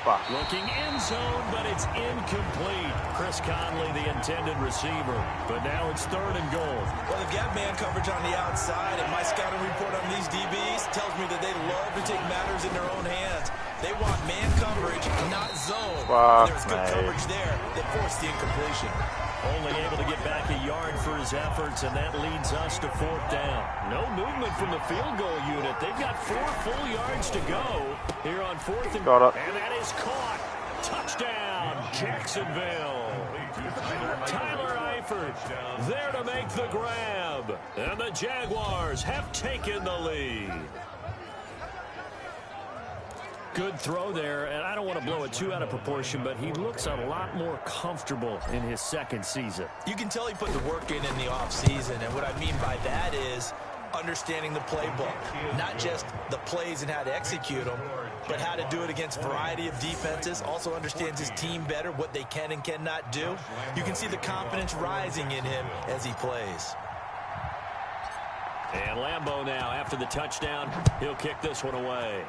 Looking end zone, but it's incomplete. Chris Conley, the intended receiver. But now it's 3rd and goal. Well, they've got man coverage on the outside, and my scouting report on these DBs tells me that they love to take matters in their own hands. They want man coverage, not zone. And there was good coverage there that forced the incompletion. Only able to get back a yard for his efforts, and that leads us to 4th down. No movement from the field goal unit. They've got 4 full yards to go here on 4th and goal. And that is caught. Touchdown, Jacksonville. Tyler Eifert there to make the grab. And the Jaguars have taken the lead. Good throw there, and I don't want to blow it too out of proportion, but he looks a lot more comfortable in his 2nd season. You can tell he put the work in the offseason, and what I mean by that is understanding the playbook. Not just the plays and how to execute them, but how to do it against a variety of defenses. Also understands his team better, what they can and cannot do. You can see the confidence rising in him as he plays. And Lambeau now, after the touchdown, he'll kick this one away.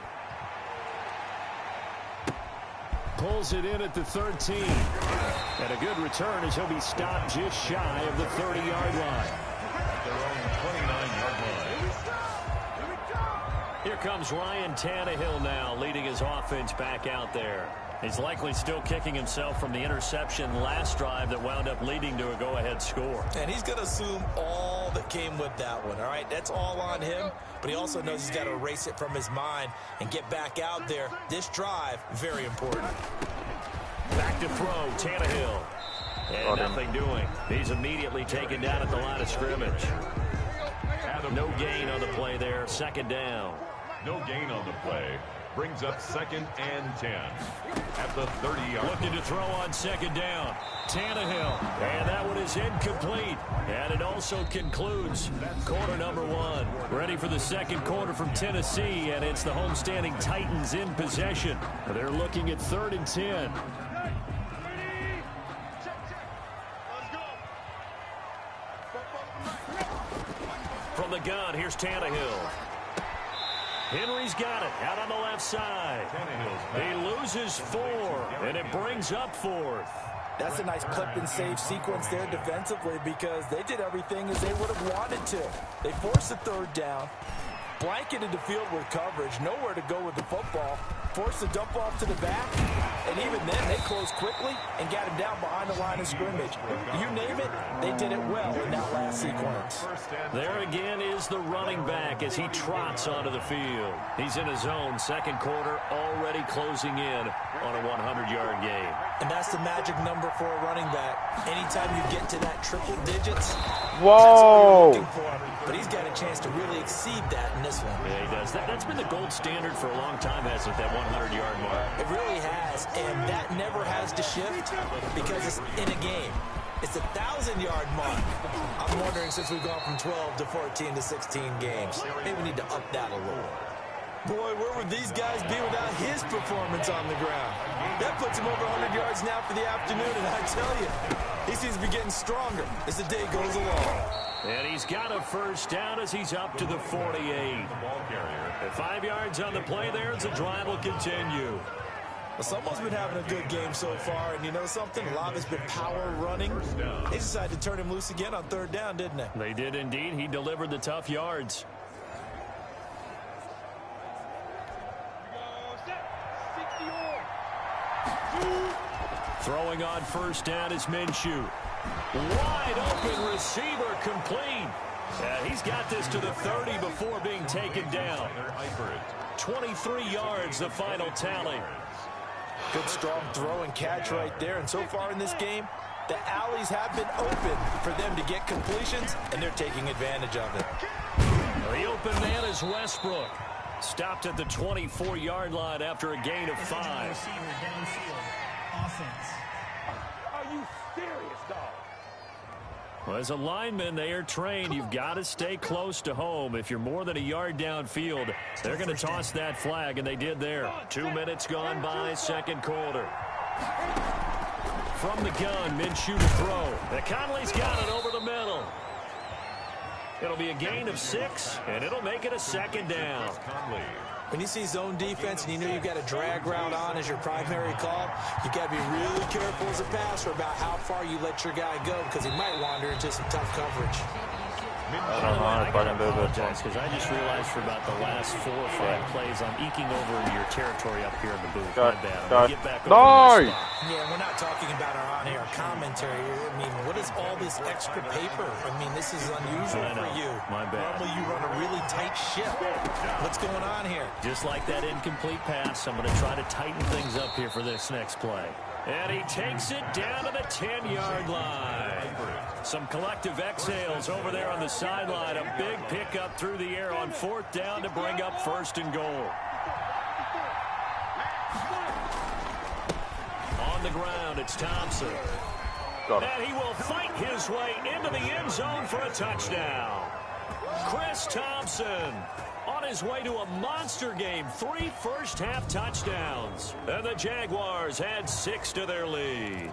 Pulls it in at the 13. And a good return as he'll be stopped just shy of the 30-yard line. At their own 29-yard line. Here comes Ryan Tannehill now, leading his offense back out there. He's likely still kicking himself from the interception last drive that wound up leading to a go-ahead score. And he's going to assume all that came with that one, all right? That's all on him, but he also knows he's got to erase it from his mind and get back out there. This drive, very important. Back to throw, Tannehill. And nothing doing. He's immediately taken down at the line of scrimmage. No gain on the play there, 2nd down. No gain on the play. Brings up 2nd and 10 at the 30-yard. Looking to throw on 2nd down. Tannehill. And that one is incomplete. And it also concludes quarter number 1. Ready for the 2nd quarter from Tennessee, and it's the homestanding Titans in possession. They're looking at 3rd and 10. From the gun, here's Tannehill. Henry's got it out on the left side. He loses 4, and it brings up 4th. That's a nice clip and save sequence there defensively because they did everything as they would have wanted to. They forced the 3rd down, blanketed the field with coverage, nowhere to go with the football, forced the dump off to the back, and even then they closed quickly and got him down behind the line of scrimmage. You name it, they did it well in that last sequence. There again is the running back as he trots onto the field. He's in his zone, 2nd quarter, already closing in on a 100-yard game. And that's the magic number for a running back. Anytime you get to that triple digits, whoa! That's what you're looking for. But he's got a chance to really exceed that in this one. Yeah, he does. That's been the gold standard for a long time, hasn't it, that 100-yard mark? It really has, and that never has to shift because it's in a game. It's a 1,000-yard mark. I'm wondering, since we've gone from 12 to 14 to 16 games, maybe we need to up that a little. Boy, where would these guys be without his performance on the ground? That puts him over 100 yards now for the afternoon, and I tell you, he seems to be getting stronger as the day goes along. And he's got a first down as he's up to the 48. At 5 yards on the play there as the drive will continue. Well, someone's been having a good game so far, and you know something? A lot has been power running. They decided to turn him loose again on 3rd down, didn't they? They did indeed. He delivered the tough yards. Throwing on first down is Minshew. Wide open receiver complete. He's got this to the 30 before being taken down. 23 yards the final tally. Good strong throw and catch right there. And so far in this game, the alleys have been open for them to get completions, and they're taking advantage of it. The open man is Westbrook. Stopped at the 24-yard line after a gain of 5. Are you serious, dog? Well, as a lineman, they are trained. You've got to stay close to home. If you're more than a yard downfield, they're going to toss that flag, and they did there. 2 minutes gone by, second quarter. From the gun, Minshew to throw. Conley's got it over the middle. It'll be a gain of 6, and it'll make it a second down. When you see zone defense and you know you've got a drag route on as your primary call, you've got to be really careful as a passer about how far you let your guy go because he might wander into some tough coverage. I don't know if I can do this. Because I just realized for about the last 4 or 5 plays, I'm eking over your territory up here in the booth. My bad. Get back over No! Yeah, we're not talking about our on-air commentary. I mean, what is all this extra paper? I mean, this is unusual for you. My bad. Normally you run a really tight ship. What's going on here? Just like that incomplete pass, I'm going to try to tighten things up here for this next play. And he takes it down to the 10-yard line. Some collective exhales over there on the sideline. A big pickup through the air on 4th down to bring up 1st and goal. On the ground, it's Thompson. And he will fight his way into the end zone for a touchdown. Chris Thompson on his way to a monster game. 3 first-half touchdowns. And the Jaguars add 6 to their lead.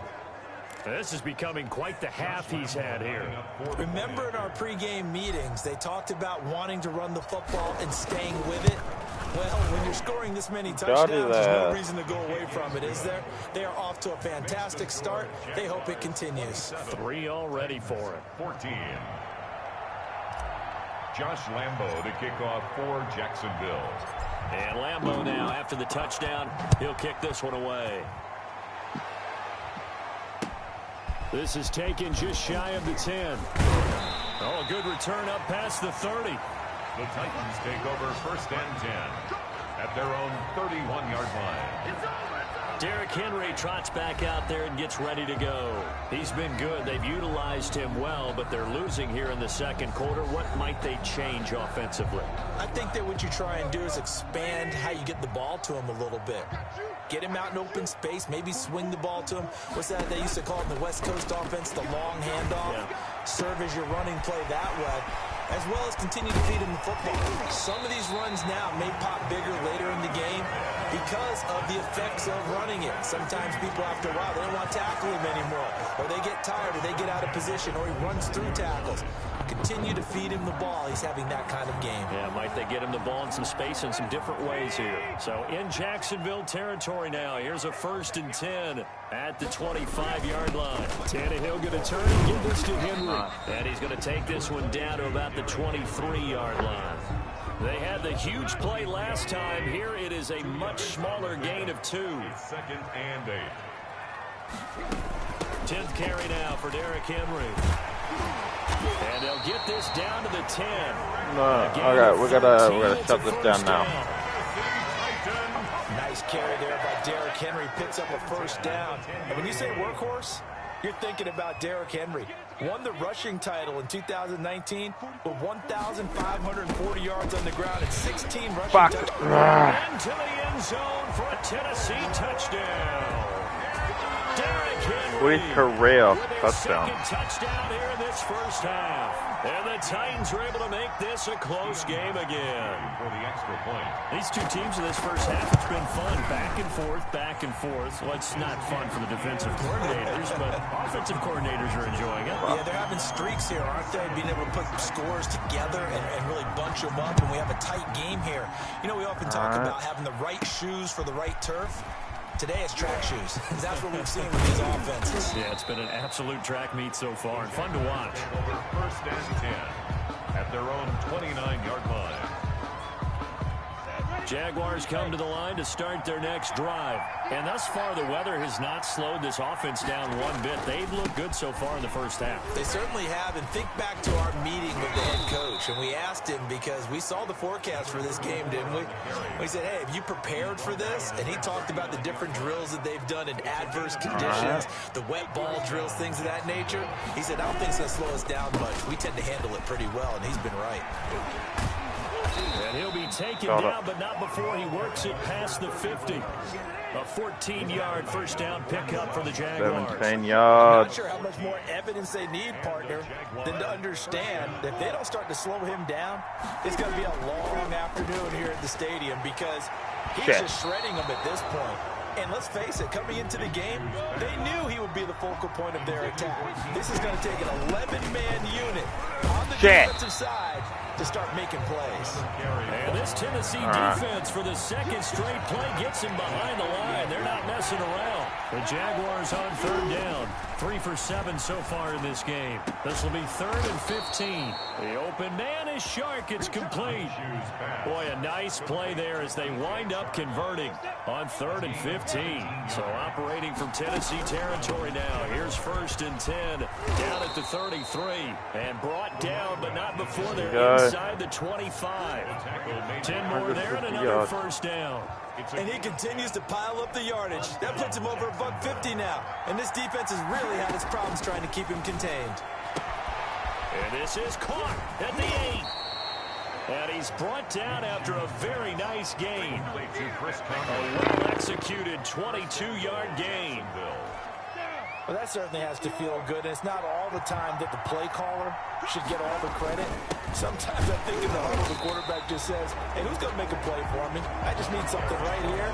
This is becoming quite the half he's had here. Remember in our pregame meetings, they talked about wanting to run the football and staying with it? Well, when you're scoring this many touchdowns, there's no reason to go away from it, is there? They are off to a fantastic start. They hope it continues. 3 already for it. 14. Josh Lambo to kick off for Jacksonville. And Lambo now, after the touchdown, he'll kick this one away. This is taken just shy of the 10. Oh, a good return up past the 30. The Titans take over 1st and 10 at their own 31-yard line. Derrick Henry trots back out there and gets ready to go. He's been good. They've utilized him well, but they're losing here in the second quarter. What might they change offensively? I think that what you try and do is expand how you get the ball to him a little bit. Get him out in open space, maybe swing the ball to him. What's that they used to call in the West Coast offense, the long handoff? Yeah. Serve as your running play that way, as well as continue to feed him the football. Some of these runs now may pop bigger later in the game because of the effects of running it. Sometimes people, after a while, they don't want to tackle him anymore, or they get tired, or they get out of position, or he runs through tackles. Continue to feed him the ball. He's having that kind of game. Yeah, might they get him the ball in some space in some different ways here. So in Jacksonville territory now. Here's a 1st and 10 at the 25-yard line. Tannehill going to turn and give this to Henry. And he's going to take this one down to about the 23-yard line. They had the huge play last time. Here it is a much smaller gain of 2. 2nd and 8. 10th carry now for Derrick Henry. And they'll get this down to the 10. No, okay, we gotta shut this down now. Nice carry there by Derrick Henry. Picks up a 1st down. And when you say workhorse, you're thinking about Derrick Henry. Won the rushing title in 2019 with 1,540 yards on the ground and 16 rushing touchdowns. Into the end zone for a Tennessee touchdown. Derrick Henry Luis Correa with their touchdown. second touchdown here in this first half. And the Titans are able to make this a close game again. For the extra point. These two teams in this first half, it's been fun. Back and forth, back and forth. Well, it's not fun for the defensive coordinators, but offensive coordinators are enjoying it. Yeah, they're having streaks here, aren't they? Being able to put scores together and really bunch them up, and we have a tight game here. You know, we often talk about having the right shoes for the right turf. Today it's track shoes. That's what we've seen with these offenses. Yeah, it's been an absolute track meet so far and fun to watch. Over first and 10 at their own 29-yard line. Jaguars come to the line to start their next drive. And thus far, the weather has not slowed this offense down one bit. They've looked good so far in the first half. They certainly have. And think back to our meeting with the head coach. And we asked him, because we saw the forecast for this game, didn't we? We said, hey, have you prepared for this? And he talked about the different drills that they've done in adverse conditions, the wet ball drills, things of that nature. He said, I don't think it's going to slow us down much. We tend to handle it pretty well, and he's been right. And he'll be taken down, but not before he works it past the 50. A 14-yard first down pickup for the Jaguars. 17 I'm yards. not sure how much more evidence they need, partner, than to understand that if they don't start to slow him down, it's going to be a long afternoon here at the stadium, because he's just shredding them at this point. And let's face it, coming into the game, they knew he would be the focal point of their attack. This is going to take an 11-man unit on the defensive side to start making plays. And this Tennessee defense for the second straight play gets him behind the line. They're not messing around. The Jaguars on third down. 3 for 7 so far in this game. This will be 3rd and 15. The open man is Shark. It's complete. Boy, a nice play there as they wind up converting on 3rd and 15. So operating from Tennessee territory now. Here's 1st and 10 down at the 33. And brought down, but not before they're inside the 25. 10 more there and another first down. And he continues to pile up the yardage. That puts him over $150 now. And this defense has really had its problems trying to keep him contained. And this is caught at the 8. And he's brought down after a very nice gain. A well-executed 22-yard gain. Well, that certainly has to feel good. And it's not all the time that the play caller should get all the credit. Sometimes I think in the huddle, the quarterback just says, hey, who's going to make a play for me? I just need something right here.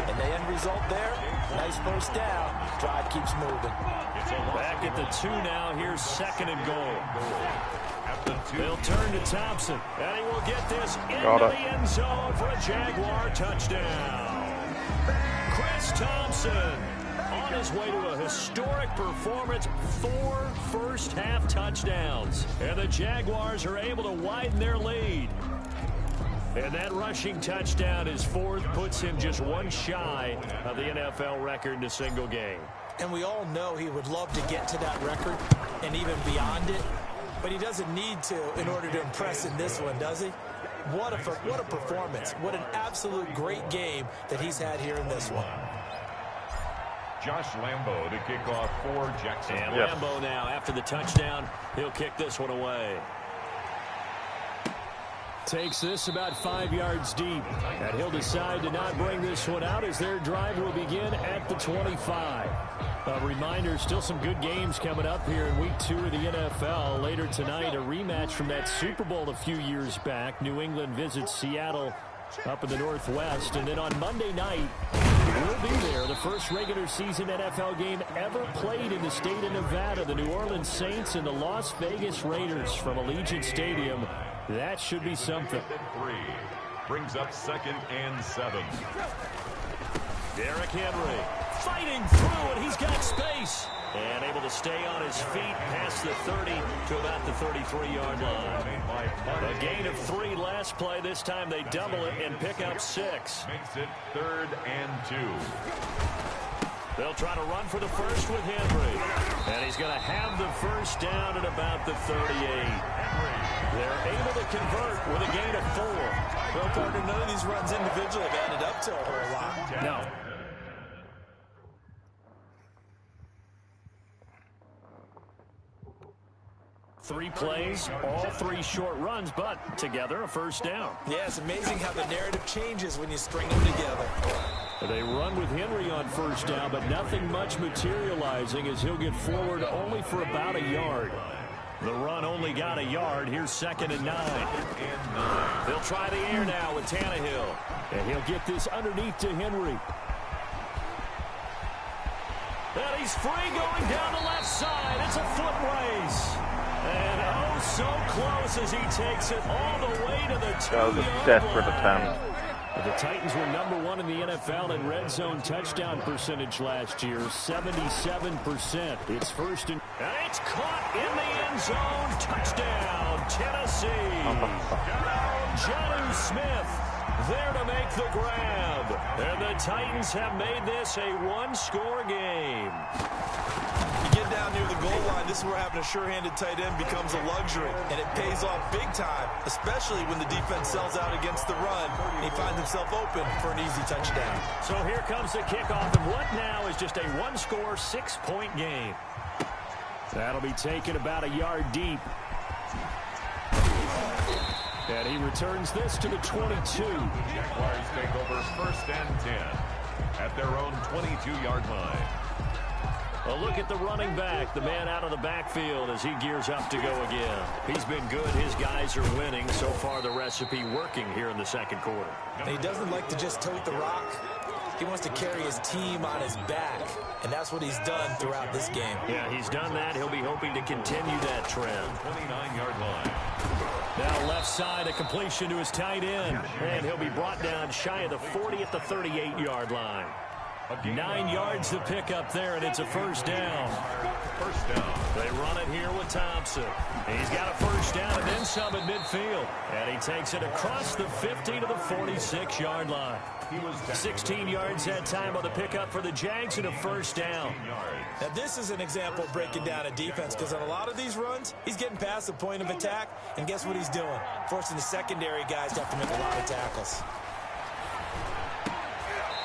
And the end result there, nice first down. Drive keeps moving. Back at the 2 now. Here's 2nd and goal. They'll turn to Thompson. And he will get this into the end zone for a Jaguar touchdown. Chris Thompson on his way to a historic performance. 4 first-half touchdowns. And the Jaguars are able to widen their lead. And that rushing touchdown, his 4th, puts him just one shy of the NFL record in a single game. And we all know he would love to get to that record and even beyond it. But he doesn't need to in order to impress in this one, does he? What a performance. What an absolute great game that he's had here in this one. Josh Lambo to kick off for Jackson. And Lambo now, after the touchdown, he'll kick this one away. Takes this about 5 yards deep. And he'll decide to not bring this one out as their drive will begin at the 25. A reminder, still some good games coming up here in Week 2 of the NFL. Later tonight, a rematch from that Super Bowl a few years back. New England visits Seattle up in the Northwest. And then on Monday night, we'll be there. The first regular season NFL game ever played in the state of Nevada. The New Orleans Saints and the Las Vegas Raiders from Allegiant Stadium. That should be something. 3 brings up 2nd and 7. Derrick Henry fighting through, and he's got space. And able to stay on his feet past the 30 to about the 33-yard line. A gain of 3 last play. This time they double it and pick up 6. Makes it 3rd and 2. They'll try to run for the first with Henry. And he's going to have the first down at about the 38. They're able to convert with a gain of 4. Well, partner, none of these runs individually have added up to a whole lot. No. Three plays, all 3 short runs, but together a first down. Yeah, it's amazing how the narrative changes when you string them together. They run with Henry on first down, but nothing much materializing as he'll get forward only for about a yard. The run only got a yard. Here's 2nd and 9. They'll try the air now with Tannehill. And he'll get this underneath to Henry. And he's free going down the left side. It's a foot race. And oh, so close as he takes it all the way to the 2-yard line. That was a desperate attempt. The Titans were number 1 in the NFL in red zone touchdown percentage last year, 77%. It's first and it's caught in the end zone. Touchdown, Tennessee. Jonnu Smith there to make the grab. And the Titans have made this a one-score game. You get down near the goal line, this is where having a sure-handed tight end becomes a luxury, and it pays off big time, especially when the defense sells out against the run, and he finds himself open for an easy touchdown. So here comes the kickoff, and what now is just a one-score, 6-point game. That'll be taken about a yard deep. And he returns this to the 22. Jaguars take over 1st and 10 at their own 22-yard line. A look at the running back, the man out of the backfield as he gears up to go again. He's been good. His guys are winning. So far, the recipe working here in the second quarter. And he doesn't like to just tote the rock. He wants to carry his team on his back, and that's what he's done throughout this game. Yeah, he's done that. He'll be hoping to continue that trend. 29-yard line. Now left side, a completion to his tight end. And he'll be brought down shy of the 40 at the 38-yard line. 9 yards to pick up there, and it's a first down. First down. They run it here with Thompson. He's got a first down and then some at midfield. And he takes it across the 50 to the 46-yard line. 16 yards that time on the pickup for the Jags and a first down. Now this is an example of breaking down a defense, because on a lot of these runs, he's getting past the point of attack, and guess what he's doing? Forcing the secondary guys to have to make a lot of tackles.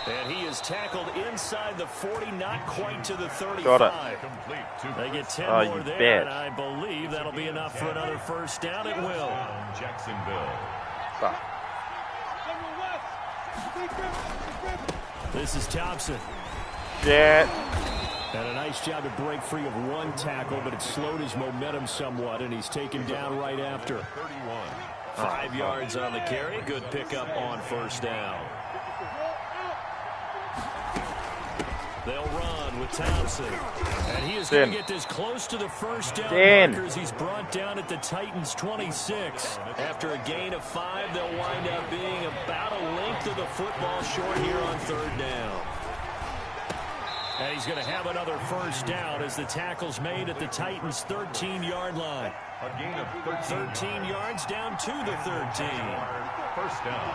And he is tackled inside the 40, not quite to the 35. Got it. They get 10 Oh, more you there, bet. and I believe that'll be enough for another first down. It will. Jacksonville. This is Thompson. Jet. And a nice job to break free of one tackle, but it slowed his momentum somewhat, and he's taken down right after. 31. 5 yards on the carry. Good pickup on first down. They'll run with Thompson. And he is going to get this close to the first down markers. He's brought down at the Titans' 26. After a gain of 5, they'll wind up being about a length of the football short here on third down. And he's going to have another first down as the tackle's made at the Titans' 13-yard line. A gain of 13 yards down to the 13. First down.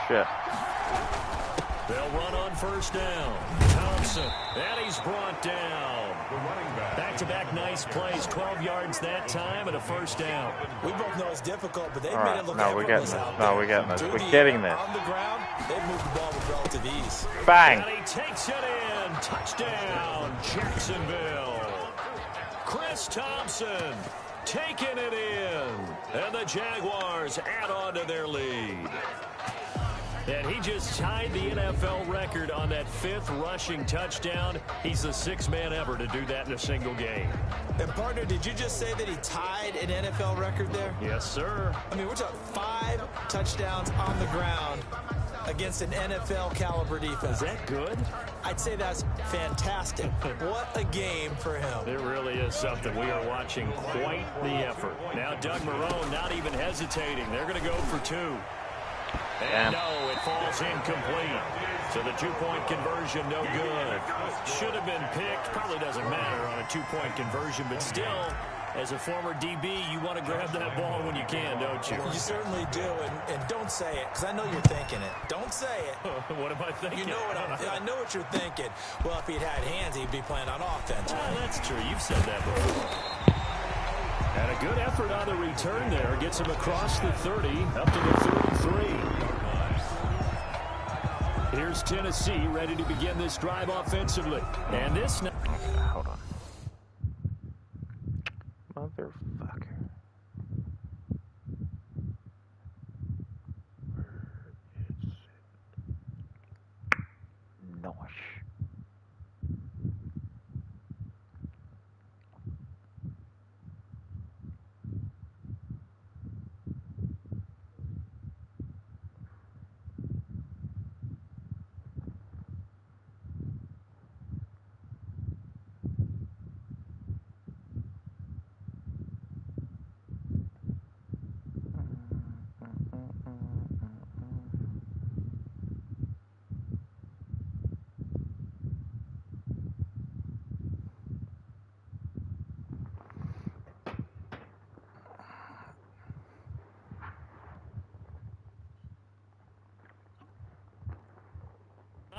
Shit. They'll run on first down. Thompson, and he's brought down. The running back. Back-to-back nice plays, 12 yards that time and a first down. We both know it's difficult, but they've All made right, it look no, we're getting effortless this. out No, there. we're getting this. Through We're the getting air, this. on the ground, they've moved the ball with relative ease. Bang. And he takes it in. Touchdown, Jacksonville. Chris Thompson taking it in. And the Jaguars add on to their lead. And he just tied the NFL record on that 5th rushing touchdown. He's the 6th man ever to do that in a single game. And partner, did you just say that he tied an NFL record there? Yes, sir. I mean, we're talking 5 touchdowns on the ground against an NFL caliber defense. Is that good? I'd say that's fantastic. What a game for him. It really is something. We are watching quite the effort. Now Doug Marrone not even hesitating. They're going to go for 2. And no, it falls incomplete. So the 2-point conversion, no good. Should have been picked. Probably doesn't matter on a 2-point conversion, but still, as a former DB, you want to grab that ball when you can, don't you? You certainly do, and don't say it, because I know you're thinking it. Don't say it. What am I thinking? You know what I know what you're thinking. Well, if he'd had hands, he'd be playing on offense. That's true. You've said that before. And a good effort on the return there. Gets him across the 30, up to the 33. Here's Tennessee ready to begin this drive offensively. And this... Hold on. Motherfucker. Where is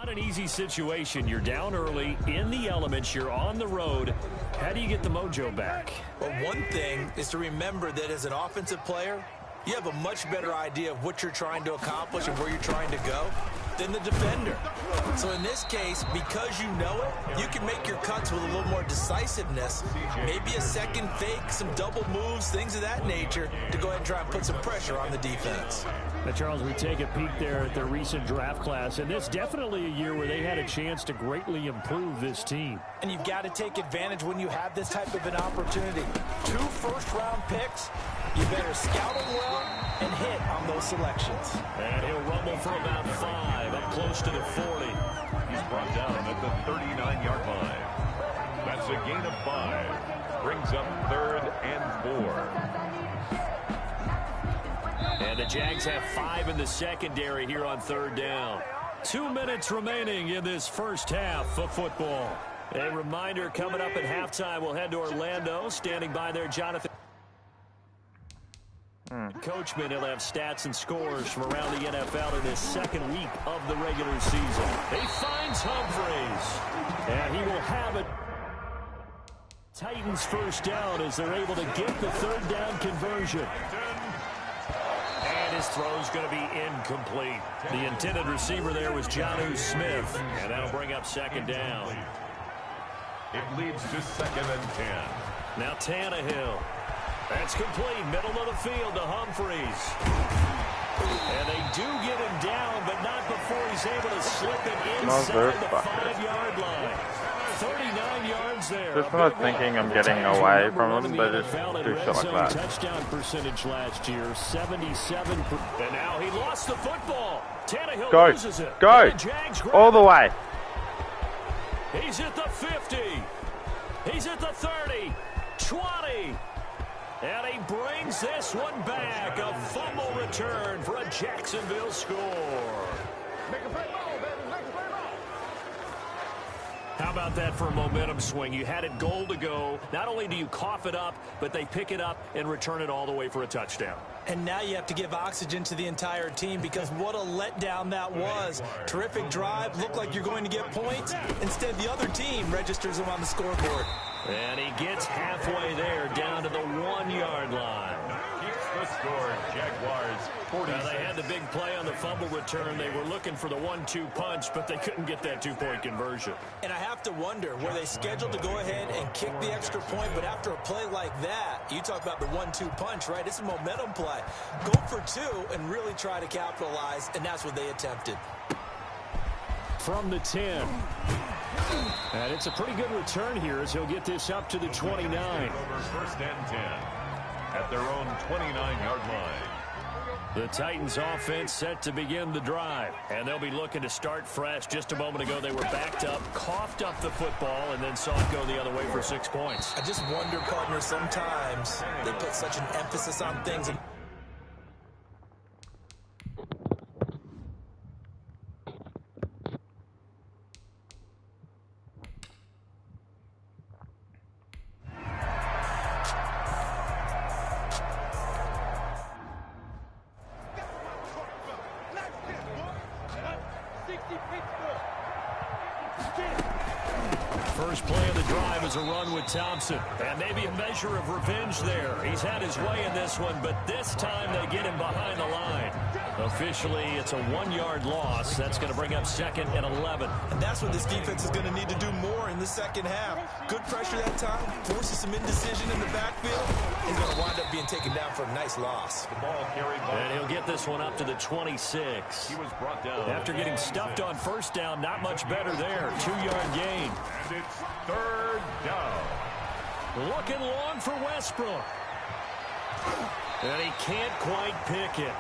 Not an easy situation. You're down early, in the elements, you're on the road. How do you get the mojo back? Well, one thing is to remember that as an offensive player, you have a much better idea of what you're trying to accomplish and where you're trying to go than the defender. So in this case, because you know it, you can make your cuts with a little more decisiveness, maybe a second fake, some double moves, things of that nature, to go ahead and try and put some pressure on the defense. Now, Charles, we take a peek there at their recent draft class, and it's definitely a year where they had a chance to greatly improve this team. And you've got to take advantage when you have this type of an opportunity. 2 first-round picks, you better scout them well and hit on those selections. And he'll rumble for about 5, up close to the 40. He's brought down at the 39-yard line. That's a gain of 5. Brings up 3rd and 4. And the Jags have 5 in the secondary here on 3rd down. 2 minutes remaining in this first half of football. A reminder, coming up at halftime, we'll head to Orlando. Standing by there, Jonathan Coachman. He'll have stats and scores from around the NFL in his second week of the regular season. He finds Humphreys, and he will have it. Titans first down as they're able to get the 3rd down conversion. And his throw's going to be incomplete. The intended receiver there was Jonnu Smith, and that'll bring up 2nd down. It leads to 2nd and 10. Now Tannehill. That's complete. Middle of the field to Humphreys. And they do get him down, but not before he's able to slip it inside the 5-yard line. 39 yards there. Just when I was thinking I'm getting away from them, they just do shit like that. Touchdown percentage last year, 77%. And now he lost the football. Tannehill loses it. Go! All the way. He's at the 50. He's at the 30. 20. And he brings this one back. A fumble return for a Jacksonville score. How about that for a momentum swing? You had it goal to go. Not only do you cough it up, but they pick it up and return it all the way for a touchdown. And now you have to give oxygen to the entire team because what a letdown that was. Terrific drive. Looked like you're going to get points. Instead, the other team registers them on the scoreboard. And he gets halfway there, down to the 1-yard line. Keeps the score. Jaguars 46. Now they had the big play on the fumble return. They were looking for the 1-2 punch, but they couldn't get that 2-point conversion. And I have to wonder, were they scheduled to go ahead and kick the extra point? But after a play like that, you talk about the 1-2 punch, right? It's a momentum play. Go for 2 and really try to capitalize, and that's what they attempted. From the 10. And it's a pretty good return here as he'll get this up to the 29. Over 1st and 10 at their own 29-yard line. The Titans offense set to begin the drive. And they'll be looking to start fresh. Just a moment ago, they were backed up, coughed up the football, and then saw it go the other way for 6 points. I just wonder, partner, sometimes they put such an emphasis on things. First play of the drive is a run with Thompson. And maybe a measure of revenge there. He's had his way in this one, but this time they get him behind the line. Officially, it's a 1-yard loss. That's going to bring up 2nd and 11. And that's what this defense is going to need to do more in the second half. Good pressure that time, forces some indecision in the backfield. He's going to wind up being taken down for a nice loss. The ball carried by. And he'll get this one up to the 26. He was brought down. After getting stuffed on first down, not much better there. 2-yard gain. And it's 3rd down. Looking long for Westbrook. And he can't quite pick it.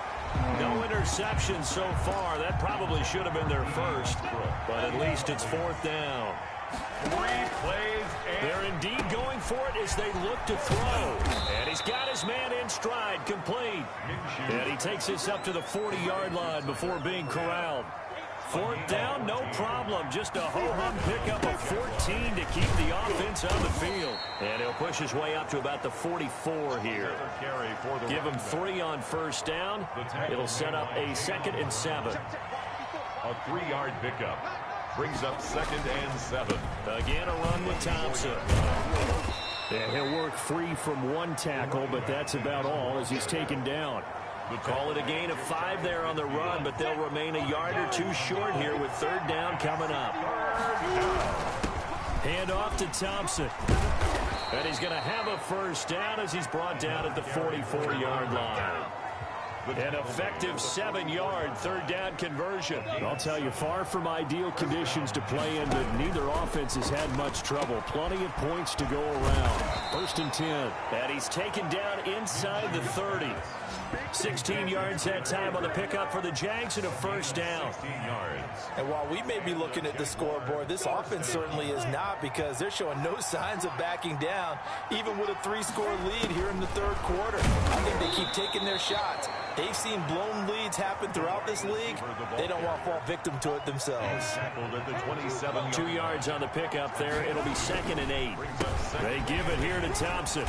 No interception so far. That probably should have been their first. But at least it's 4th down. 3 plays and They're indeed going for it as they look to throw. And he's got his man in stride, complete. And he takes this up to the 40-yard line before being corralled. 4th down, no problem. Just a ho-hum pickup of 14 to keep the offense on the field. And he'll push his way up to about the 44 here. carry for the Give him 3 on first down. It'll set up a 2nd and 7. a 3-yard pickup. Brings up 2nd and 7. Again, a run with Thompson. And he'll work free from one tackle, but that's about all as he's taken down. We'll call it a gain of 5 there on the run, but they'll remain a yard or two short here with 3rd down coming up. Hand off to Thompson. And he's going to have a 1st down as he's brought down at the 44-yard line. An effective 7-yard 3rd down conversion. I'll tell you, far from ideal conditions to play in, but neither offense has had much trouble. Plenty of points to go around. 1st and 10. And he's taken down inside the 30. 16 yards that time on the pickup for the Jags and a 1st down. And while we may be looking at the scoreboard, this offense certainly is not, because they're showing no signs of backing down, even with a 3-score lead here in the 3rd quarter. I think they keep taking their shots. They've seen blown leads happen throughout this league. They don't want to fall victim to it themselves. 2 yards on the pickup there. It'll be 2nd and 8. They give it here to Thompson.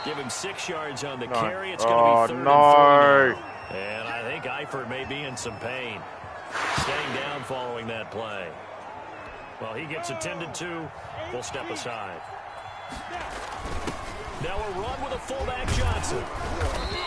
Give him 6 yards on the carry. It's going to be 3rd and 4 now. And I think Eifert may be in some pain. Staying down following that play. Well, he gets attended to. We'll step aside. Now a run with a fullback Johnson.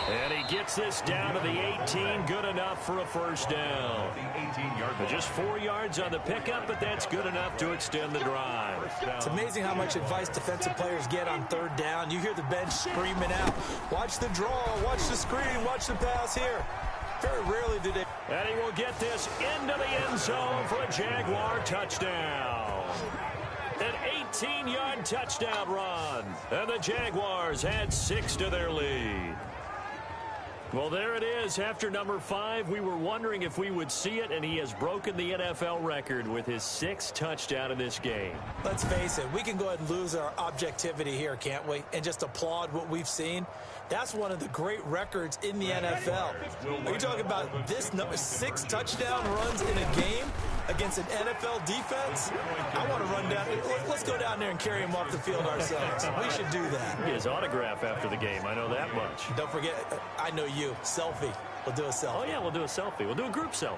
And he gets this down to the 18. Good enough for a 1st down. Just 4 yards on the pickup, but that's good enough to extend the drive. It's amazing how much advice defensive players get on 3rd down. You hear the bench screaming out, watch the draw, watch the screen, watch the pass here. Very rarely do they. And he will get this into the end zone for a Jaguar touchdown. An 18-yard touchdown run. And the Jaguars add 6 to their lead. Well, there it is. After number 5, we were wondering if we would see it, and he has broken the NFL record with his 6th touchdown in this game. Let's face it, we can go ahead and lose our objectivity here, can't we? And just applaud what we've seen. That's one of the great records in the NFL. Are you talking about this number, 6 touchdown runs in a game against an NFL defense? I want to run down. Let's go down there and carry him off the field ourselves. We should do that. His autograph after the game. I know that much. Don't forget, I know you. Selfie. We'll do a selfie. Oh, yeah, we'll do a selfie. We'll do a group selfie.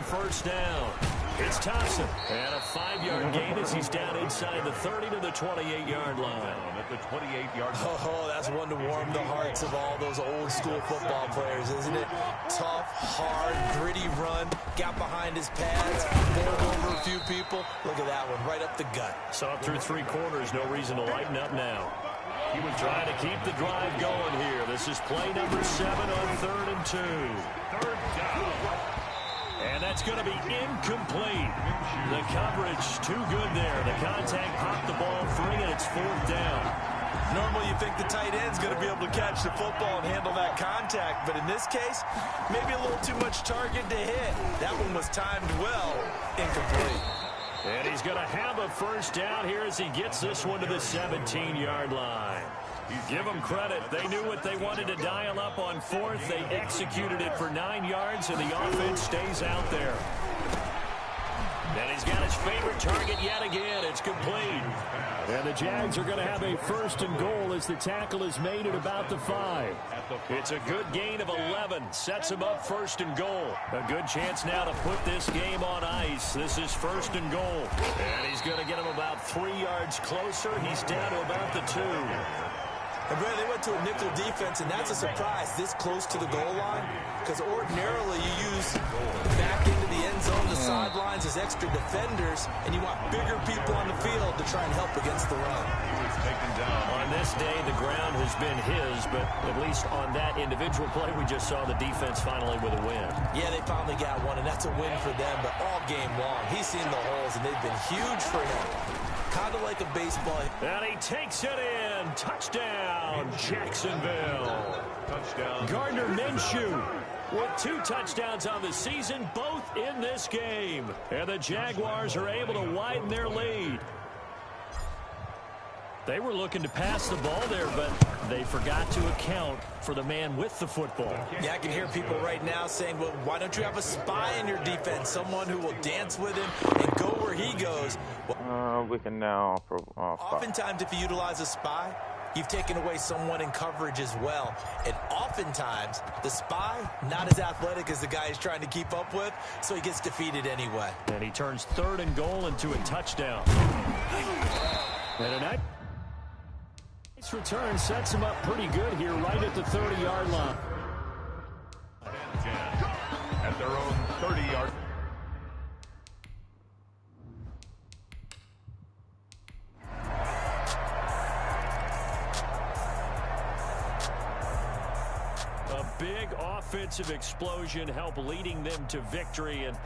First down. It's Thompson. And a 5-yard gain as he's down inside the 30 to the 28-yard line. At the 28-yard line. Oh, that's one to warm the hearts of all those old school football players, isn't it? Tough, hard, gritty run. Got behind his pads. Bowled over a few people. Look at that one, right up the gut. Saw it through 3 quarters. No reason to lighten up now. He was trying to keep the drive going here. This is play number 7 on 3rd and 2. 3rd down. And that's going to be incomplete. The coverage too good there. The contact popped the ball free, and it's 4th down. Normally you think the tight end's going to be able to catch the football and handle that contact, but in this case, maybe a little too much target to hit. That one was timed well. Incomplete. And he's going to have a 1st down here as he gets this one to the 17-yard line. You give them credit. They knew what they wanted to dial up on 4th. They executed it for 9 yards, and the offense stays out there. And he's got his favorite target yet again. It's complete. And the Jags are going to have a 1st and goal as the tackle is made at about the 5. It's a good gain of 11. Sets him up 1st and goal. A good chance now to put this game on ice. This is 1st and goal. And he's going to get him about 3 yards closer. He's down to about the 2. And Brad, they went to a nickel defense, and that's a surprise this close to the goal line, because ordinarily you use back into the end zone, the sidelines as extra defenders, and you want bigger people on the field to try and help against the run. On this day, the ground has been his, but at least on that individual play, we just saw the defense finally with a win. Yeah, they finally got one, and that's a win for them, but all game long, he's seen the holes, and they've been huge for him. kind of like a baseball. And he takes it in. Touchdown, Jacksonville. Touchdown. Gardner Minshew with 2 touchdowns on the season, both in this game. And the Jaguars are able to widen their lead. They were looking to pass the ball there, but they forgot to account for the man with the football. Yeah, I can hear people right now saying, well, why don't you have a spy in your defense, someone who will dance with him and go where he goes? Well, We can now... oftentimes, if you utilize a spy, you've taken away someone in coverage as well. And oftentimes, the spy, not as athletic as the guy he's trying to keep up with, so he gets defeated anyway. And he turns 3rd and goal into a touchdown. And a nice return sets him up pretty good here right at the 30-yard line. 10 at their own 30-yard. A big offensive explosion helped leading them to victory, and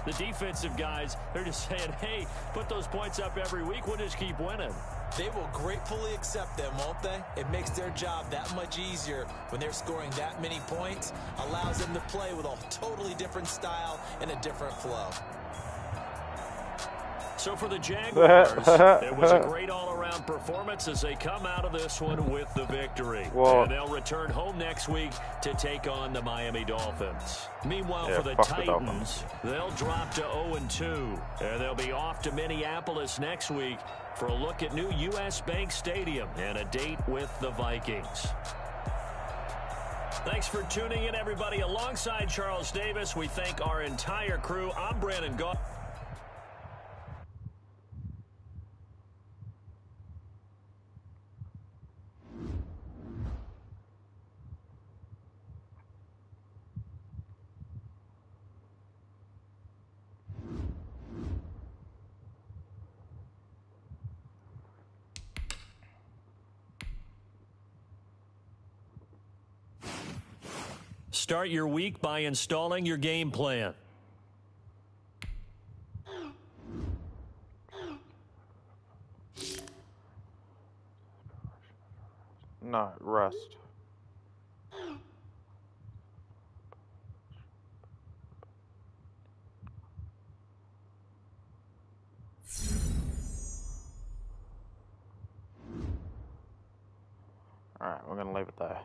the defensive guys, they're just saying, hey, put those points up every week, we'll just keep winning. They will gratefully accept them, won't they? It makes their job that much easier when they're scoring that many points, allows them to play with a totally different style and a different flow. So for the Jaguars, it was a great all-around performance as they come out of this one with the victory. Whoa. And they'll return home next week to take on the Miami Dolphins. Meanwhile, Yeah, for the fuck the Titans, they'll drop to 0-2. And they'll be off to Minneapolis next week for a look at new U.S. Bank Stadium and a date with the Vikings. Thanks for tuning in, everybody. Alongside Charles Davis, we thank our entire crew. I'm Brandon Gaw. Start your week by installing your game plan. No, Rust. Alright, we're going to leave it there.